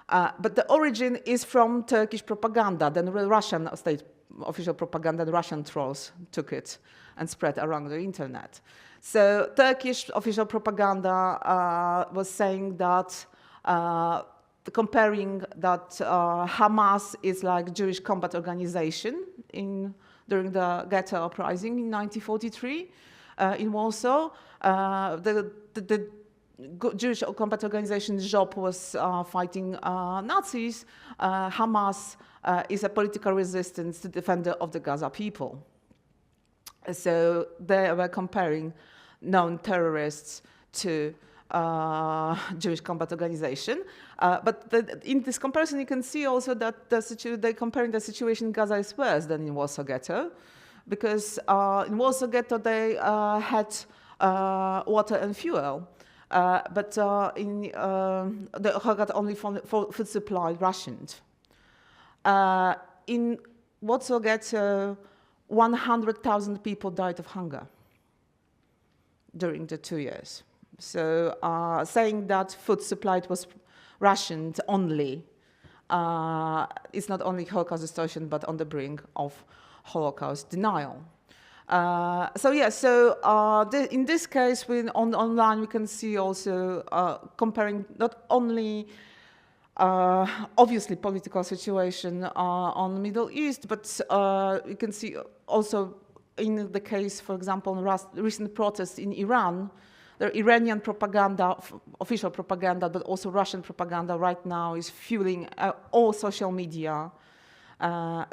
Speaker 3: But the origin is from Turkish propaganda, then Russian state official propaganda, the Russian trolls took it and spread around the internet. So Turkish official propaganda was saying that, comparing that Hamas is like Jewish combat organization during the ghetto uprising in 1943 in Warsaw. The Jewish combat organization's job was fighting Nazis. Hamas is a political resistance to defender of the Gaza people. So they were comparing known terrorists to Jewish combat organization. But in this comparison, you can see also that they're comparing the situation in Gaza is worse than in Warsaw Ghetto, because in Warsaw Ghetto they had water and fuel, but they got only food supply rationed. In Warsaw Ghetto, 100,000 people died of hunger during the 2 years. So saying that food supply was rationed only is not only Holocaust distortion, but on the brink of Holocaust denial. In this case, online we can see also comparing not only obviously political situation on the Middle East, but you can see also in the case, for example, recent protests in Iran. The Iranian propaganda, official propaganda, but also Russian propaganda right now is fueling all social media,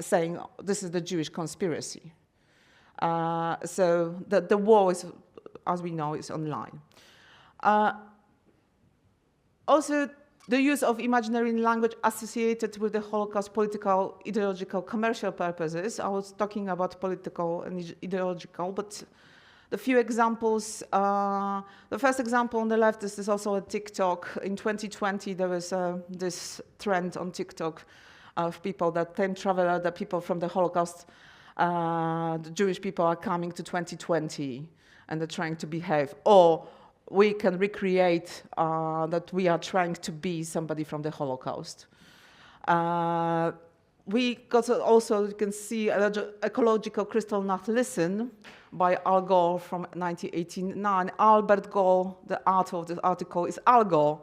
Speaker 3: saying this is the Jewish conspiracy. So the war is, as we know, is online. Also, the use of imaginary language associated with the Holocaust, political, ideological, commercial purposes. I was talking about political and ideological, but the few examples, the first example on the left, this is also a TikTok. In 2020, there was this trend on TikTok of people, that time traveler, the people from the Holocaust, the Jewish people are coming to 2020 and they're trying to behave. Or we can recreate that we are trying to be somebody from the Holocaust. We got also, you can see, Ecological Crystal Not Listen by Al Gore from 1989. Albert Gore, the author of the article, is Al Gore,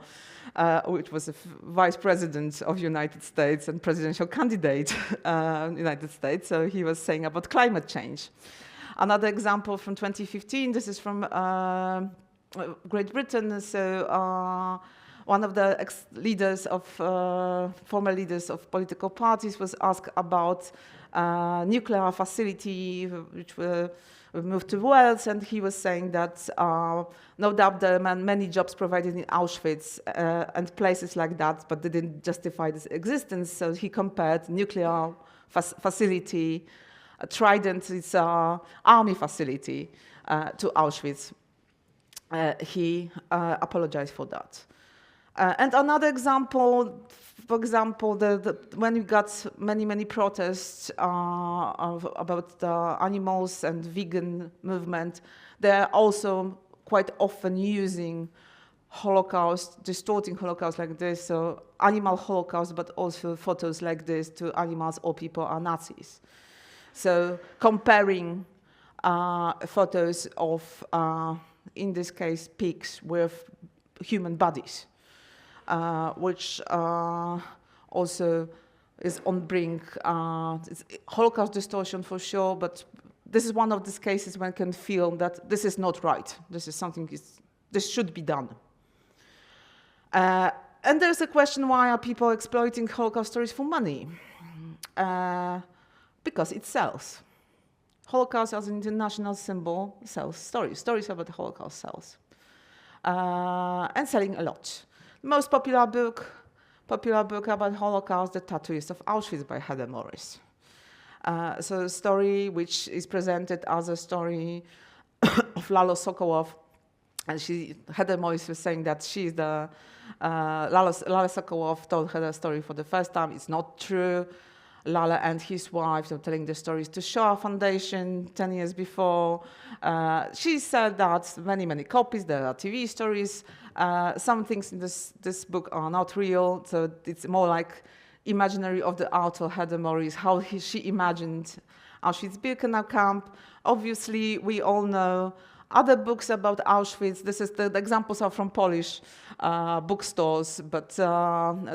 Speaker 3: which was a vice president of the United States and presidential candidate in the United States. So he was saying about climate change. Another example from 2015, this is from Great Britain. So one of the leaders of, former leaders of political parties was asked about nuclear facility, which were moved to Wales, and he was saying that no doubt there are many jobs provided in Auschwitz and places like that, but they didn't justify this existence. So he compared nuclear facility, Trident, its army facility, to Auschwitz. He apologized for that. And another example, for example, when we got many protests about the animals and vegan movement, they're also quite often using Holocaust, distorting Holocaust like this, so animal Holocaust, but also photos like this to animals or people are Nazis. So comparing photos of, in this case, pigs with human bodies. Which also is on brink. It's Holocaust distortion for sure, but this is one of these cases when one can feel that this is not right. This is something, this should be done. And there's a question, why are people exploiting Holocaust stories for money? Because it sells. Holocaust as an international symbol sells stories. Stories about the Holocaust sells. And selling a lot. Most popular book about Holocaust, The Tattooist of Auschwitz by Heather Morris. So a story which is presented as a story of Lalo Sokolov. And Heather Morris was saying that she's the, Lalo Sokolov told her the story for the first time. It's not true. Lala and his wife were telling the stories to Shoah Foundation 10 years before. She said that many copies, there are TV stories. Some things in this book are not real, so it's more like imaginary of the author, Heather Morris, how she imagined Auschwitz-Birkenau camp. Obviously, we all know other books about Auschwitz. This is the examples are from Polish bookstores, but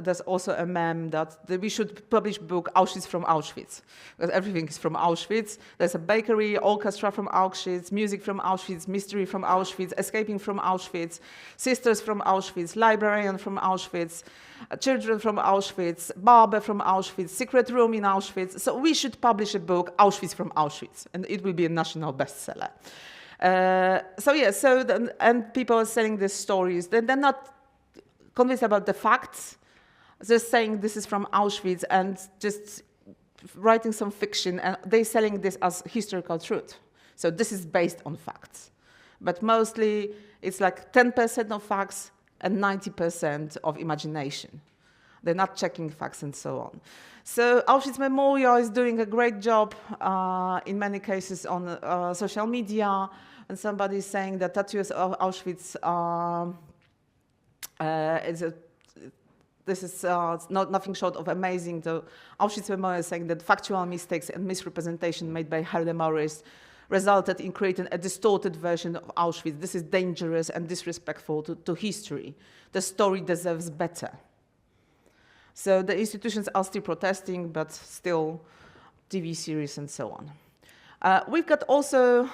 Speaker 3: there's also a meme that we should publish book Auschwitz from Auschwitz, because everything is from Auschwitz. There's a bakery, orchestra from Auschwitz, music from Auschwitz, mystery from Auschwitz, escaping from Auschwitz, sisters from Auschwitz, librarian from Auschwitz, children from Auschwitz, barber from Auschwitz, secret room in Auschwitz. So we should publish a book, Auschwitz from Auschwitz, and it will be a national bestseller. And people are selling these stories. They're not convinced about the facts. They're saying this is from Auschwitz and just writing some fiction, and they're selling this as historical truth. So this is based on facts. But mostly it's like 10% of facts and 90% of imagination. They're not checking facts and so on. So Auschwitz Memorial is doing a great job in many cases on social media, and somebody is saying that Tattooist of Auschwitz this is nothing short of amazing. The Auschwitz Memorial is saying that factual mistakes and misrepresentation made by Heather Morris resulted in creating a distorted version of Auschwitz. This is dangerous and disrespectful to history. The story deserves better. So the institutions are still protesting, but still TV series and so on. We've got also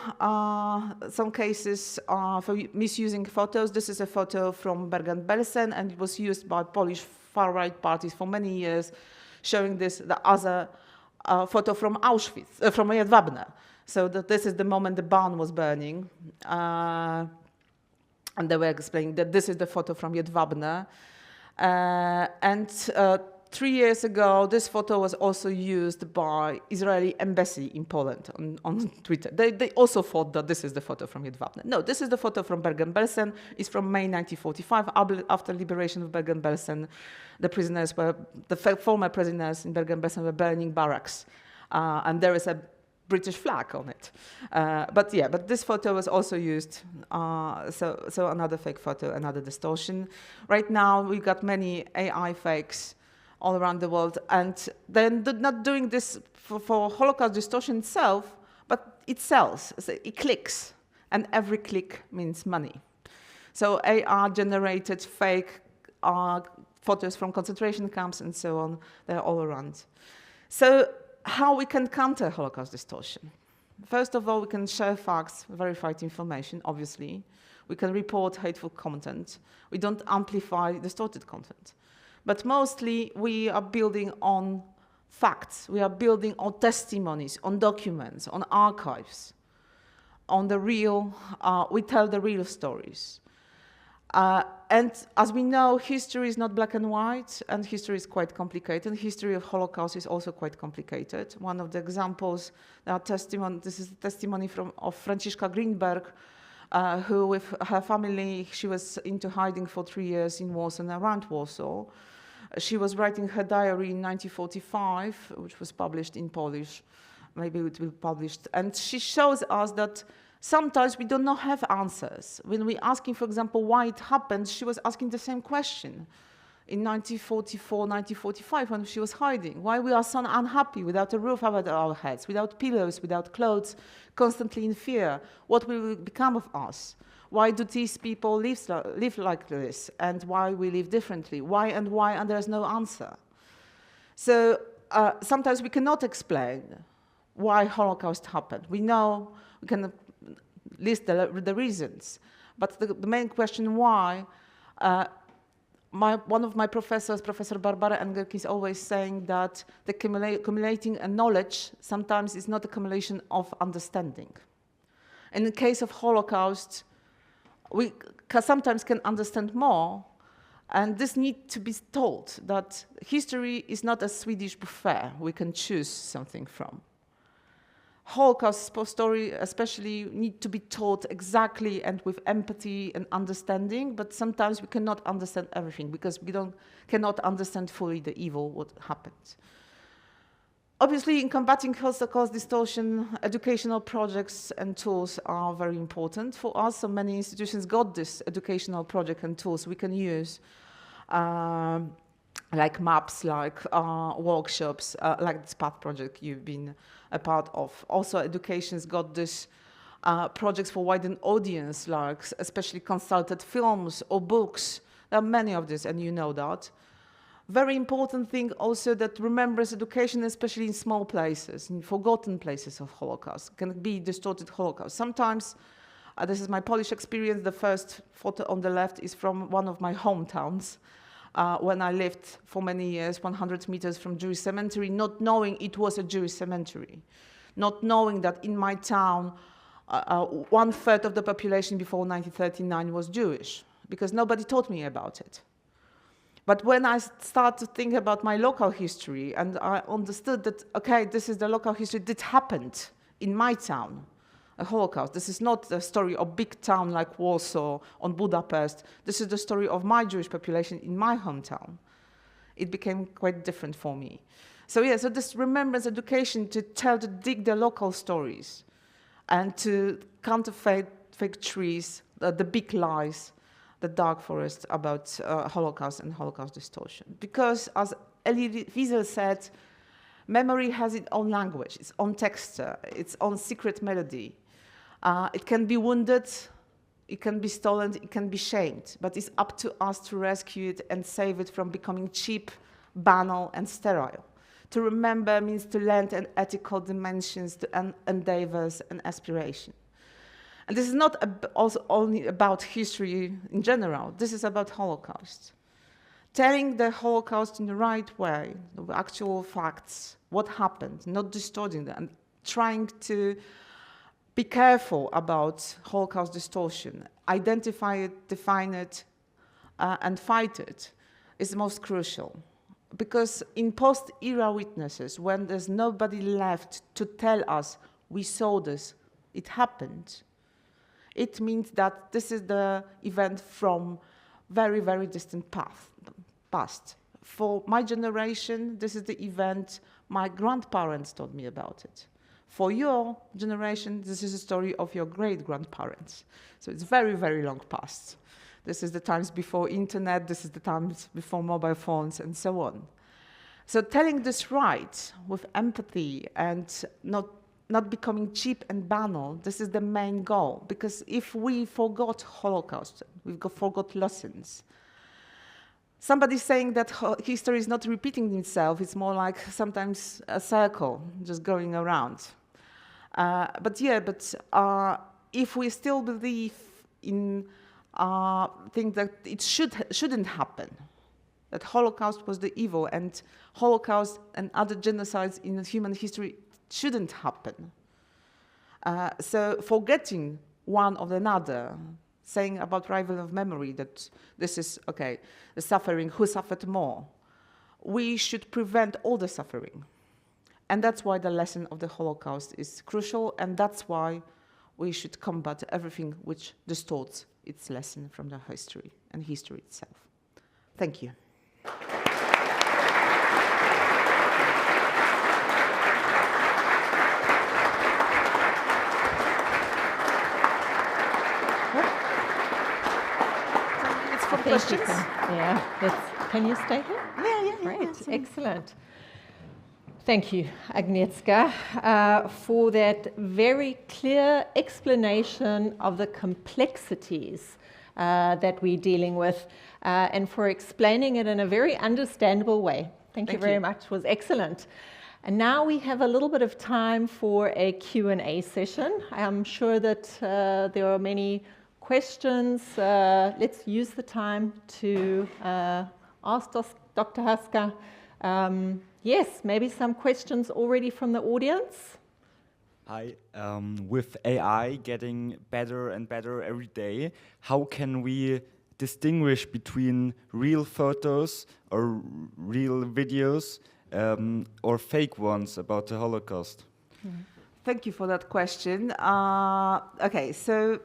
Speaker 3: some cases for misusing photos. This is a photo from Bergen-Belsen, and it was used by Polish far-right parties for many years, showing this the other photo from Auschwitz, from Yad Wabner. So this is the moment the barn was burning. And they were explaining that this is the photo from Yad Wabner. And 3 years ago, this photo was also used by Israeli embassy in Poland on Twitter. They also thought that this is the photo from Jedwabne. No, this is the photo from Bergen-Belsen. It's from May 1945. After liberation of Bergen-Belsen, the former prisoners in Bergen-Belsen were burning barracks. And there is a British flag on it. But this photo was also used. So another fake photo, another distortion. Right now, we've got many AI fakes all around the world, and they're not doing this for Holocaust distortion itself, but it sells, so it clicks, and every click means money. So AI-generated fake photos from concentration camps and so on, they're all around. So how we can counter Holocaust distortion? First of all, we can share facts, verified information, obviously. We can report hateful content. We don't amplify distorted content. But mostly, we are building on facts. We are building on testimonies, on documents, on archives, on the real, we tell the real stories. And as we know, history is not black and white, and history is quite complicated. History of Holocaust is also quite complicated. One of the examples, this is a testimony of Franciszka Greenberg, who with her family, she was into hiding for 3 years in Warsaw and around Warsaw. She was writing her diary in 1945, which was published in Polish. Maybe it will be published. And she shows us that sometimes we do not have answers. When we asking, for example, why it happened, she was asking the same question in 1944, 1945, when she was hiding. Why we are so unhappy, without a roof over our heads, without pillows, without clothes, constantly in fear. What will become of us? Why do these people live like this? And why we live differently? Why, and there's no answer. So sometimes we cannot explain why Holocaust happened. We know, we can list the reasons, but the main question why, one of my professors, Professor Barbara Engelke, is always saying that the accumulating a knowledge sometimes is not accumulation of understanding. In the case of Holocaust, we sometimes can understand more, and this needs to be told, that history is not a Swedish buffet we can choose something from. Holocaust story especially need to be taught exactly and with empathy and understanding, but sometimes we cannot understand everything because we cannot understand fully the evil, what happened. Obviously, in combating Holocaust distortion, educational projects and tools are very important for us. So many institutions got this educational project and tools we can use, like maps, like workshops, like this PATH project you've been a part of. Also, education's got this projects for widened audience, like especially consulted films or books. There are many of these, and you know that. Very important thing also that remembers education, especially in small places, in forgotten places of Holocaust, can be distorted Holocaust. Sometimes, this is my Polish experience, the first photo on the left is from one of my hometowns, when I lived for many years, 100 meters from Jewish cemetery, not knowing it was a Jewish cemetery, not knowing that in my town, 1/3 of the population before 1939 was Jewish, because nobody taught me about it. But when I started to think about my local history, and I understood that, okay, this is the local history that happened in my town, a Holocaust. This is not the story of big town like Warsaw or Budapest. This is the story of my Jewish population in my hometown. It became quite different for me. So yeah, so this remembrance education to dig the local stories and to counterfeit fake trees, the big lies, the dark forest about Holocaust and Holocaust distortion. Because as Elie Wiesel said, memory has its own language, its own texture, its own secret melody. It can be wounded, it can be stolen, it can be shamed, but it's up to us to rescue it and save it from becoming cheap, banal, and sterile. To remember means to lend an ethical dimensions to endeavors and aspiration. And this is not also only about history in general. This is about Holocaust. Telling the Holocaust in the right way, the actual facts, what happened, not distorting them, and trying to be careful about Holocaust distortion, identify it, define it, and fight it. is most crucial. Because in post-era witnesses, when there's nobody left to tell us, we saw this, it happened, it means that this is the event from very, very distant past. For my generation, this is the event my grandparents told me about it. For your generation, this is a story of your great-grandparents. So it's very, very long past. This is the times before internet, this is the times before mobile phones, and so on. So telling this right with empathy and not becoming cheap and banal, this is the main goal. Because if we forgot Holocaust, we forgot lessons, somebody saying that history is not repeating itself, it's more like sometimes a circle just going around. But if we still believe in think that it shouldn't happen, that Holocaust was the evil, and Holocaust and other genocides in human history shouldn't happen. So forgetting one or another, saying about rival of memory that this is, okay, the suffering, who suffered more? We should prevent all the suffering. And that's why the lesson of the Holocaust is crucial, and that's why we should combat everything which distorts its lesson from the history and history itself. Thank you. It's for questions.
Speaker 1: Can you stay here?
Speaker 3: Yeah.
Speaker 1: Great, excellent. Thank you, Agnieszka, for that very clear explanation of the complexities that we're dealing with, and for explaining it in a very understandable way. Thank you very much. It was excellent. And now we have a little bit of time for a Q&A session. I'm sure that there are many questions. Let's use the time to ask Dr. Haska. Yes, maybe some questions already from the audience?
Speaker 4: Hi, with AI getting better and better every day, how can we distinguish between real photos or real videos or fake ones about the Holocaust?
Speaker 3: Thank you for that question. Okay, so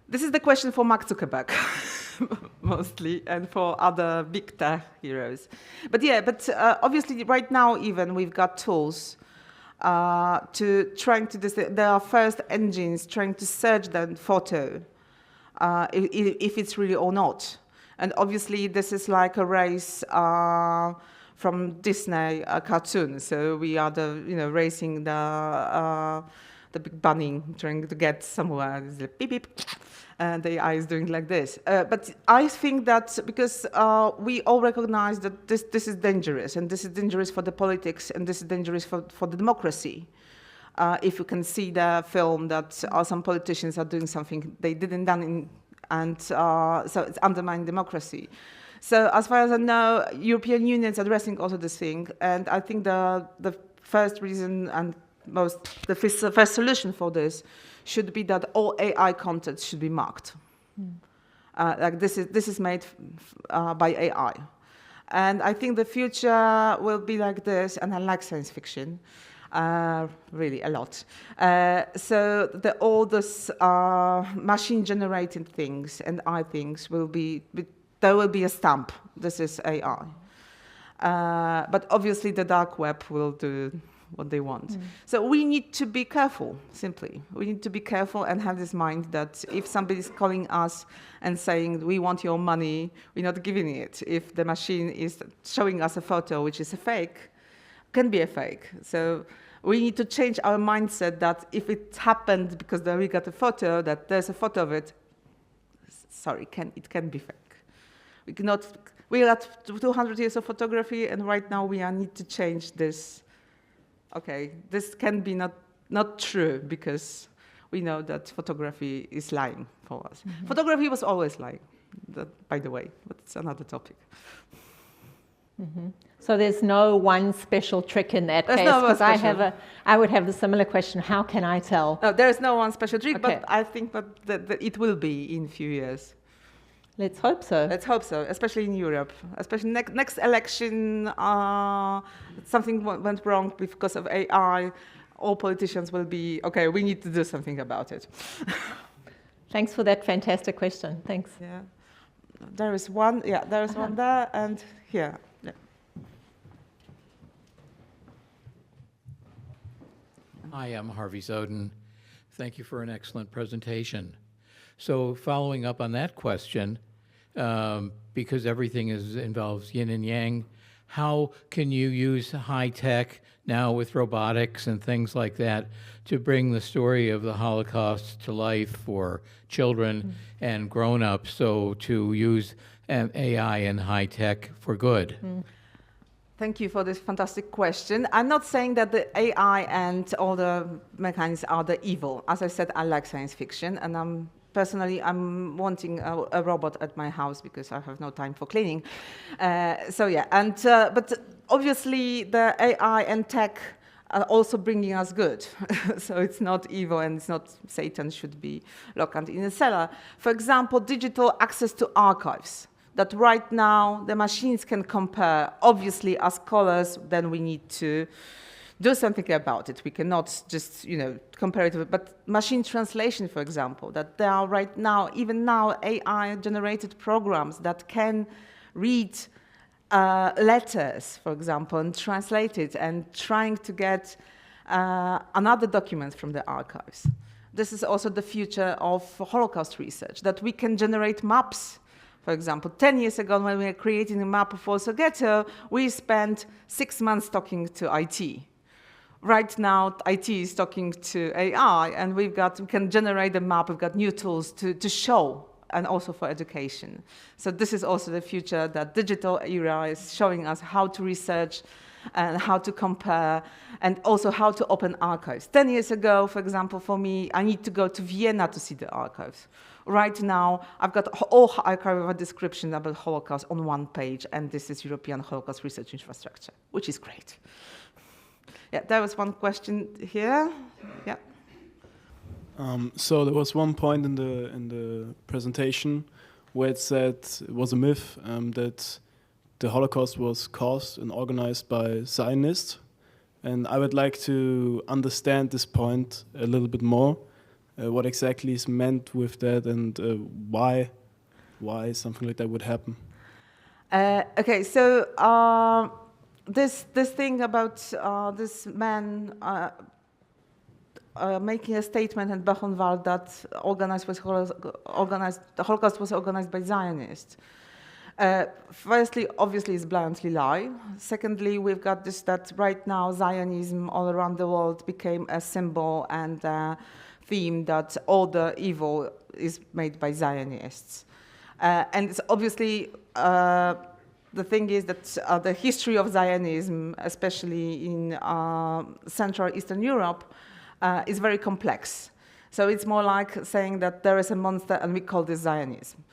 Speaker 3: this is the question for Mark Zuckerberg. Mostly, and for other big tech heroes. But obviously right now even we've got tools there are first engines trying to search that photo, if it's really or not. And obviously this is like a race from Disney cartoon. So we are racing the big bunny trying to get somewhere. It's like beep beep. And the AI is doing like this. But I think that because we all recognize that this is dangerous, and this is dangerous for the politics, and this is dangerous for the democracy. If you can see the film that some politicians are doing something they didn't done, and so it's undermining democracy. So as far as I know, European Union is addressing also this thing, and I think the first reason and the first solution for this should be that all AI content should be marked. Like this is made by AI. And I think the future will be like this, and I like science fiction, really a lot. So all this machine-generated things and AI things there will be a stamp. This is AI. But obviously the dark web will do what they want. So we need to be careful, simply. We need to be careful and have this mind that if somebody is calling us and saying, we want your money, we're not giving it. If the machine is showing us a photo which is a fake, can be a fake. So we need to change our mindset that if it happened because we got a photo, that there's a photo of it, sorry, it can be fake. We are at 200 years of photography, and right now we need to change this. Okay, this can be not true, because we know that photography is lying for us. Photography was always lying, by the way, but it's another topic.
Speaker 1: So there's no one special trick in that case, because I would have the similar question, how can I tell?
Speaker 3: No, there is no one special trick,
Speaker 1: Okay.
Speaker 3: but I think that it will be in a few years.
Speaker 1: Let's hope so.
Speaker 3: Let's hope so, especially in Europe. Especially next election, something went wrong because of AI. All politicians will be, okay, we need to do something about it.
Speaker 1: Thanks for that fantastic question. Thanks.
Speaker 3: Yeah. There is one, there is one there and here. Yeah.
Speaker 5: Hi, I'm Harvey Zoden. Thank you for an excellent presentation. So following up on that question, because everything involves yin and yang, how can you use high tech now with robotics and things like that to bring the story of the Holocaust to life for children and grown-ups, so to use AI and high tech for good?
Speaker 3: Thank you for this fantastic question. I'm not saying that the AI and all the mechanisms are the evil. As I said, I like science fiction, and personally, I'm wanting a robot at my house because I have no time for cleaning. But obviously the AI and tech are also bringing us good. So it's not evil and it's not Satan should be locked in a cellar. For example, digital access to archives. That right now the machines can compare. Obviously, as scholars, then we need to do something about it. We cannot just, compare it. But machine translation, for example, that there are right now, even now, AI-generated programs that can read letters, for example, and translate it, and trying to get another document from the archives. This is also the future of Holocaust research, that we can generate maps. For example, 10 years ago, when we were creating a map of Warsaw Ghetto, we spent 6 months talking to IT. Right now, IT is talking to AI, and we can generate a map. We've got new tools to show, and also for education. So this is also the future, that digital era is showing us how to research and how to compare, and also how to open archives. 10 years ago, for example, for me, I need to go to Vienna to see the archives. Right now, I've got all archival description about Holocaust on one page, and this is European Holocaust Research Infrastructure, which is great. Yeah, there was one question here. Yeah.
Speaker 6: So there was one point in the presentation where it said it was a myth that the Holocaust was caused and organized by Zionists, and I would like to understand this point a little bit more. What exactly is meant with that, and why something like that would happen?
Speaker 3: Okay, so this thing about this man making a statement in Buchenwald that the Holocaust was organized by Zionists. Firstly, obviously, it's bluntly lie. Secondly, we've got this, that right now Zionism all around the world became a symbol and a theme that all the evil is made by Zionists. And it's obviously, the thing is that the history of Zionism, especially in Central Eastern Europe, is very complex. So it's more like saying that there is a monster and we call this Zionism.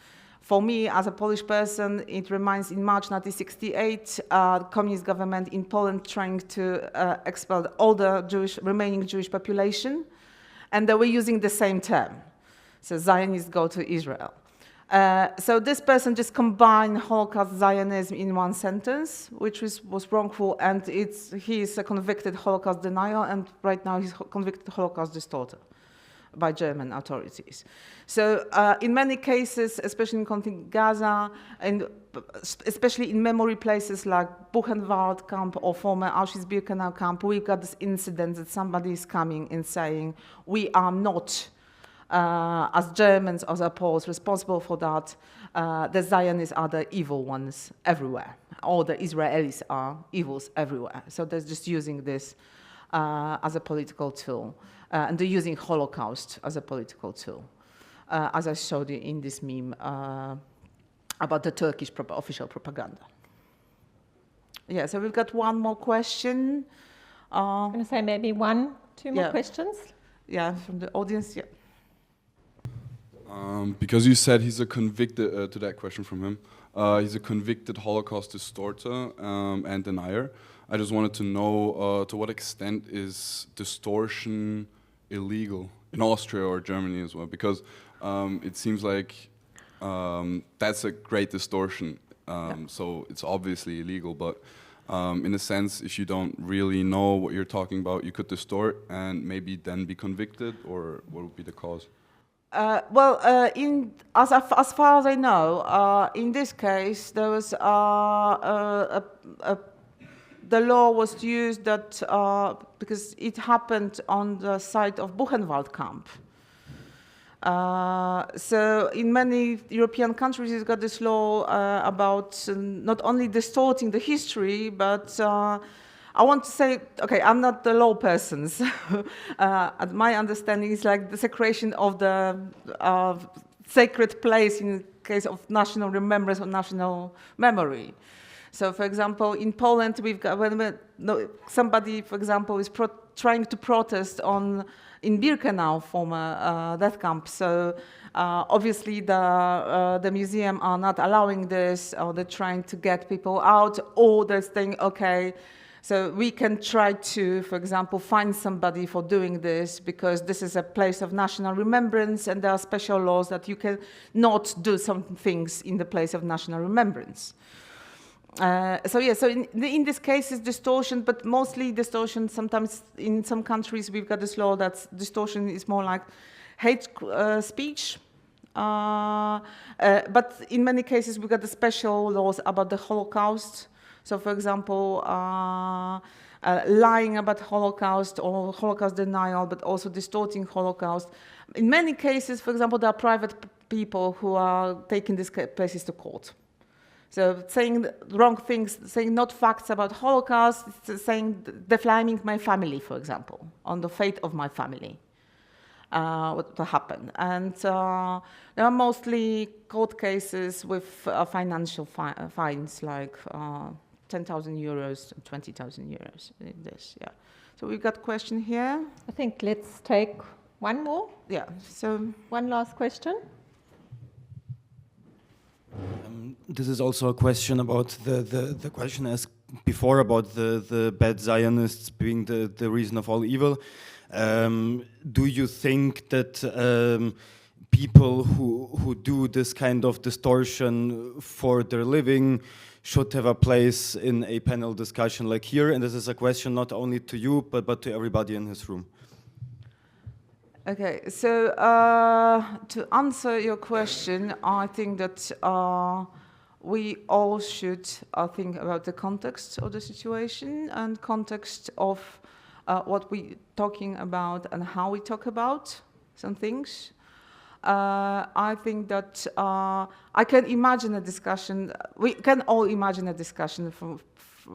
Speaker 3: For me, as a Polish person, it reminds in March 1968, the communist government in Poland trying to expel all the remaining Jewish population, and they were using the same term. So Zionists go to Israel. So this person just combined Holocaust Zionism in one sentence, which was wrongful, and he is a convicted Holocaust denier, and right now he's convicted Holocaust distorter by German authorities. So in many cases, especially in conflict in Gaza, and especially in memory places like Buchenwald camp or former Auschwitz-Birkenau camp, we've got this incident that somebody is coming and saying, we are not, as Germans, as Poles, responsible for that. The Zionists are the evil ones everywhere. All the Israelis are evils everywhere. So they're just using this as a political tool. And they're using Holocaust as a political tool, as I showed you in this meme about the Turkish official propaganda. Yeah, so we've got one more question.
Speaker 1: I'm going to say maybe two more questions.
Speaker 3: Yeah, from the audience, yeah.
Speaker 7: Because you said he's a convicted, to that question from him, he's a convicted Holocaust distorter and denier. I just wanted to know to what extent is distortion illegal in Austria or Germany as well? Because it seems like that's a great distortion. So it's obviously illegal, but in a sense, if you don't really know what you're talking about, you could distort and maybe then be convicted, or what would be the cause?
Speaker 3: As far as I know, in this case, there was the law was used that because it happened on the site of Buchenwald camp. So in many European countries, you've got this law about not only distorting the history, but I want to say, okay, I'm not the law person. So, my understanding is like the desecration of the sacred place in case of national remembrance or national memory. So, for example, in Poland, we've got when somebody, for example, is trying to protest in Birkenau, former death camp. So, obviously, the museum are not allowing this, or they're trying to get people out, or they're saying, okay, so we can try to, for example, find somebody for doing this because this is a place of national remembrance, and there are special laws that you can not do some things in the place of national remembrance. So in this case it's distortion, but mostly distortion. Sometimes in some countries we've got this law that distortion is more like hate speech. But in many cases we've got the special laws about the Holocaust. So for example, lying about Holocaust or Holocaust denial, but also distorting Holocaust. In many cases, for example, there are private people who are taking these cases to court. So saying wrong things, saying not facts about Holocaust, saying defaming my family, for example, on the fate of my family, what happened. And there are mostly court cases with financial fines, like 10,000 euros, 20,000 euros in this, yeah. So we've got a question here.
Speaker 1: I think let's take one more.
Speaker 3: Yeah, so
Speaker 1: one last question.
Speaker 4: This is also a question about the question asked before about the bad Zionists being the reason of all evil. Do you think that people who do this kind of distortion for their living should have a place in a panel discussion like here? And this is a question not only to you, but to everybody in this room.
Speaker 3: Okay, so to answer your question, I think that we all should think about the context of the situation and context of what we're talking about and how we talk about some things. I think that I can imagine a discussion, we can all imagine a discussion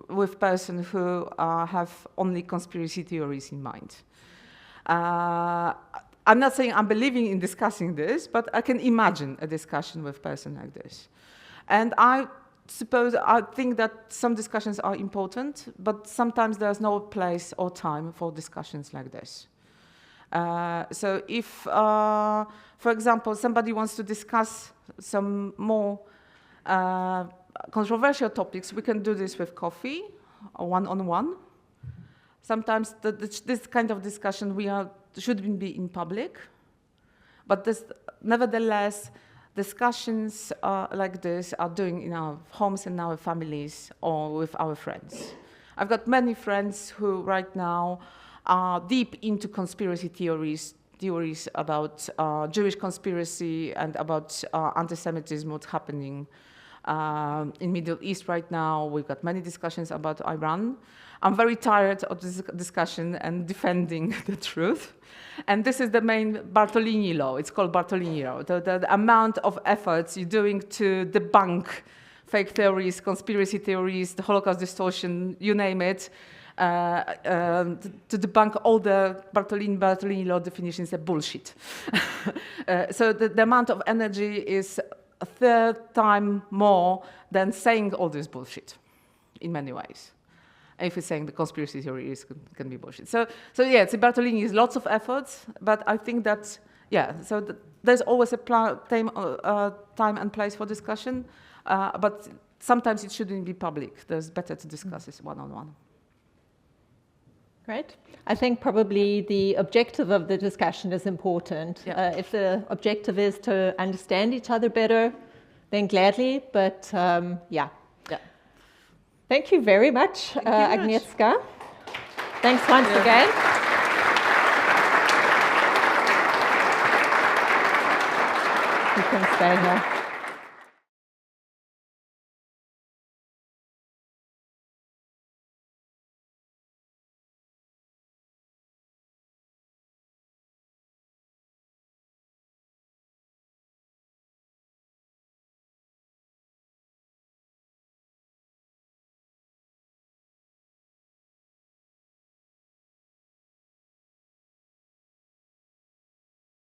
Speaker 3: with persons who have only conspiracy theories in mind. I'm not saying I'm believing in discussing this, but I can imagine a discussion with a person like this. And I think that some discussions are important, but sometimes there's no place or time for discussions like this. So if, for example, somebody wants to discuss some more controversial topics, we can do this with coffee or one-on-one. Sometimes this kind of discussion shouldn't be in public, but nevertheless, discussions like this are doing in our homes and our families or with our friends. I've got many friends who right now are deep into conspiracy theories about Jewish conspiracy and about anti-Semitism, what's happening in Middle East right now. We've got many discussions about Iran. I'm very tired of this discussion and defending the truth. And this is the main Bartolini law. It's called Bartolini law. The amount of efforts you're doing to debunk fake theories, conspiracy theories, the Holocaust distortion, you name it, to debunk all the Bartolini law definitions are bullshit. So the amount of energy is a third time more than saying all this bullshit in many ways. If you're saying the conspiracy theory can be bullshit. So yeah, Bartolini is lots of efforts, but I think that, yeah, so there's always a time and place for discussion, but sometimes it shouldn't be public. There's better to discuss this one-on-one.
Speaker 1: Great. I think probably the objective of the discussion is important.
Speaker 3: Yeah.
Speaker 1: If the objective is to understand each other better, then gladly, but yeah.
Speaker 3: Yeah.
Speaker 1: Thank you very much,
Speaker 3: Thank you very much.
Speaker 1: Agnieszka. Thanks once again. You can stay here.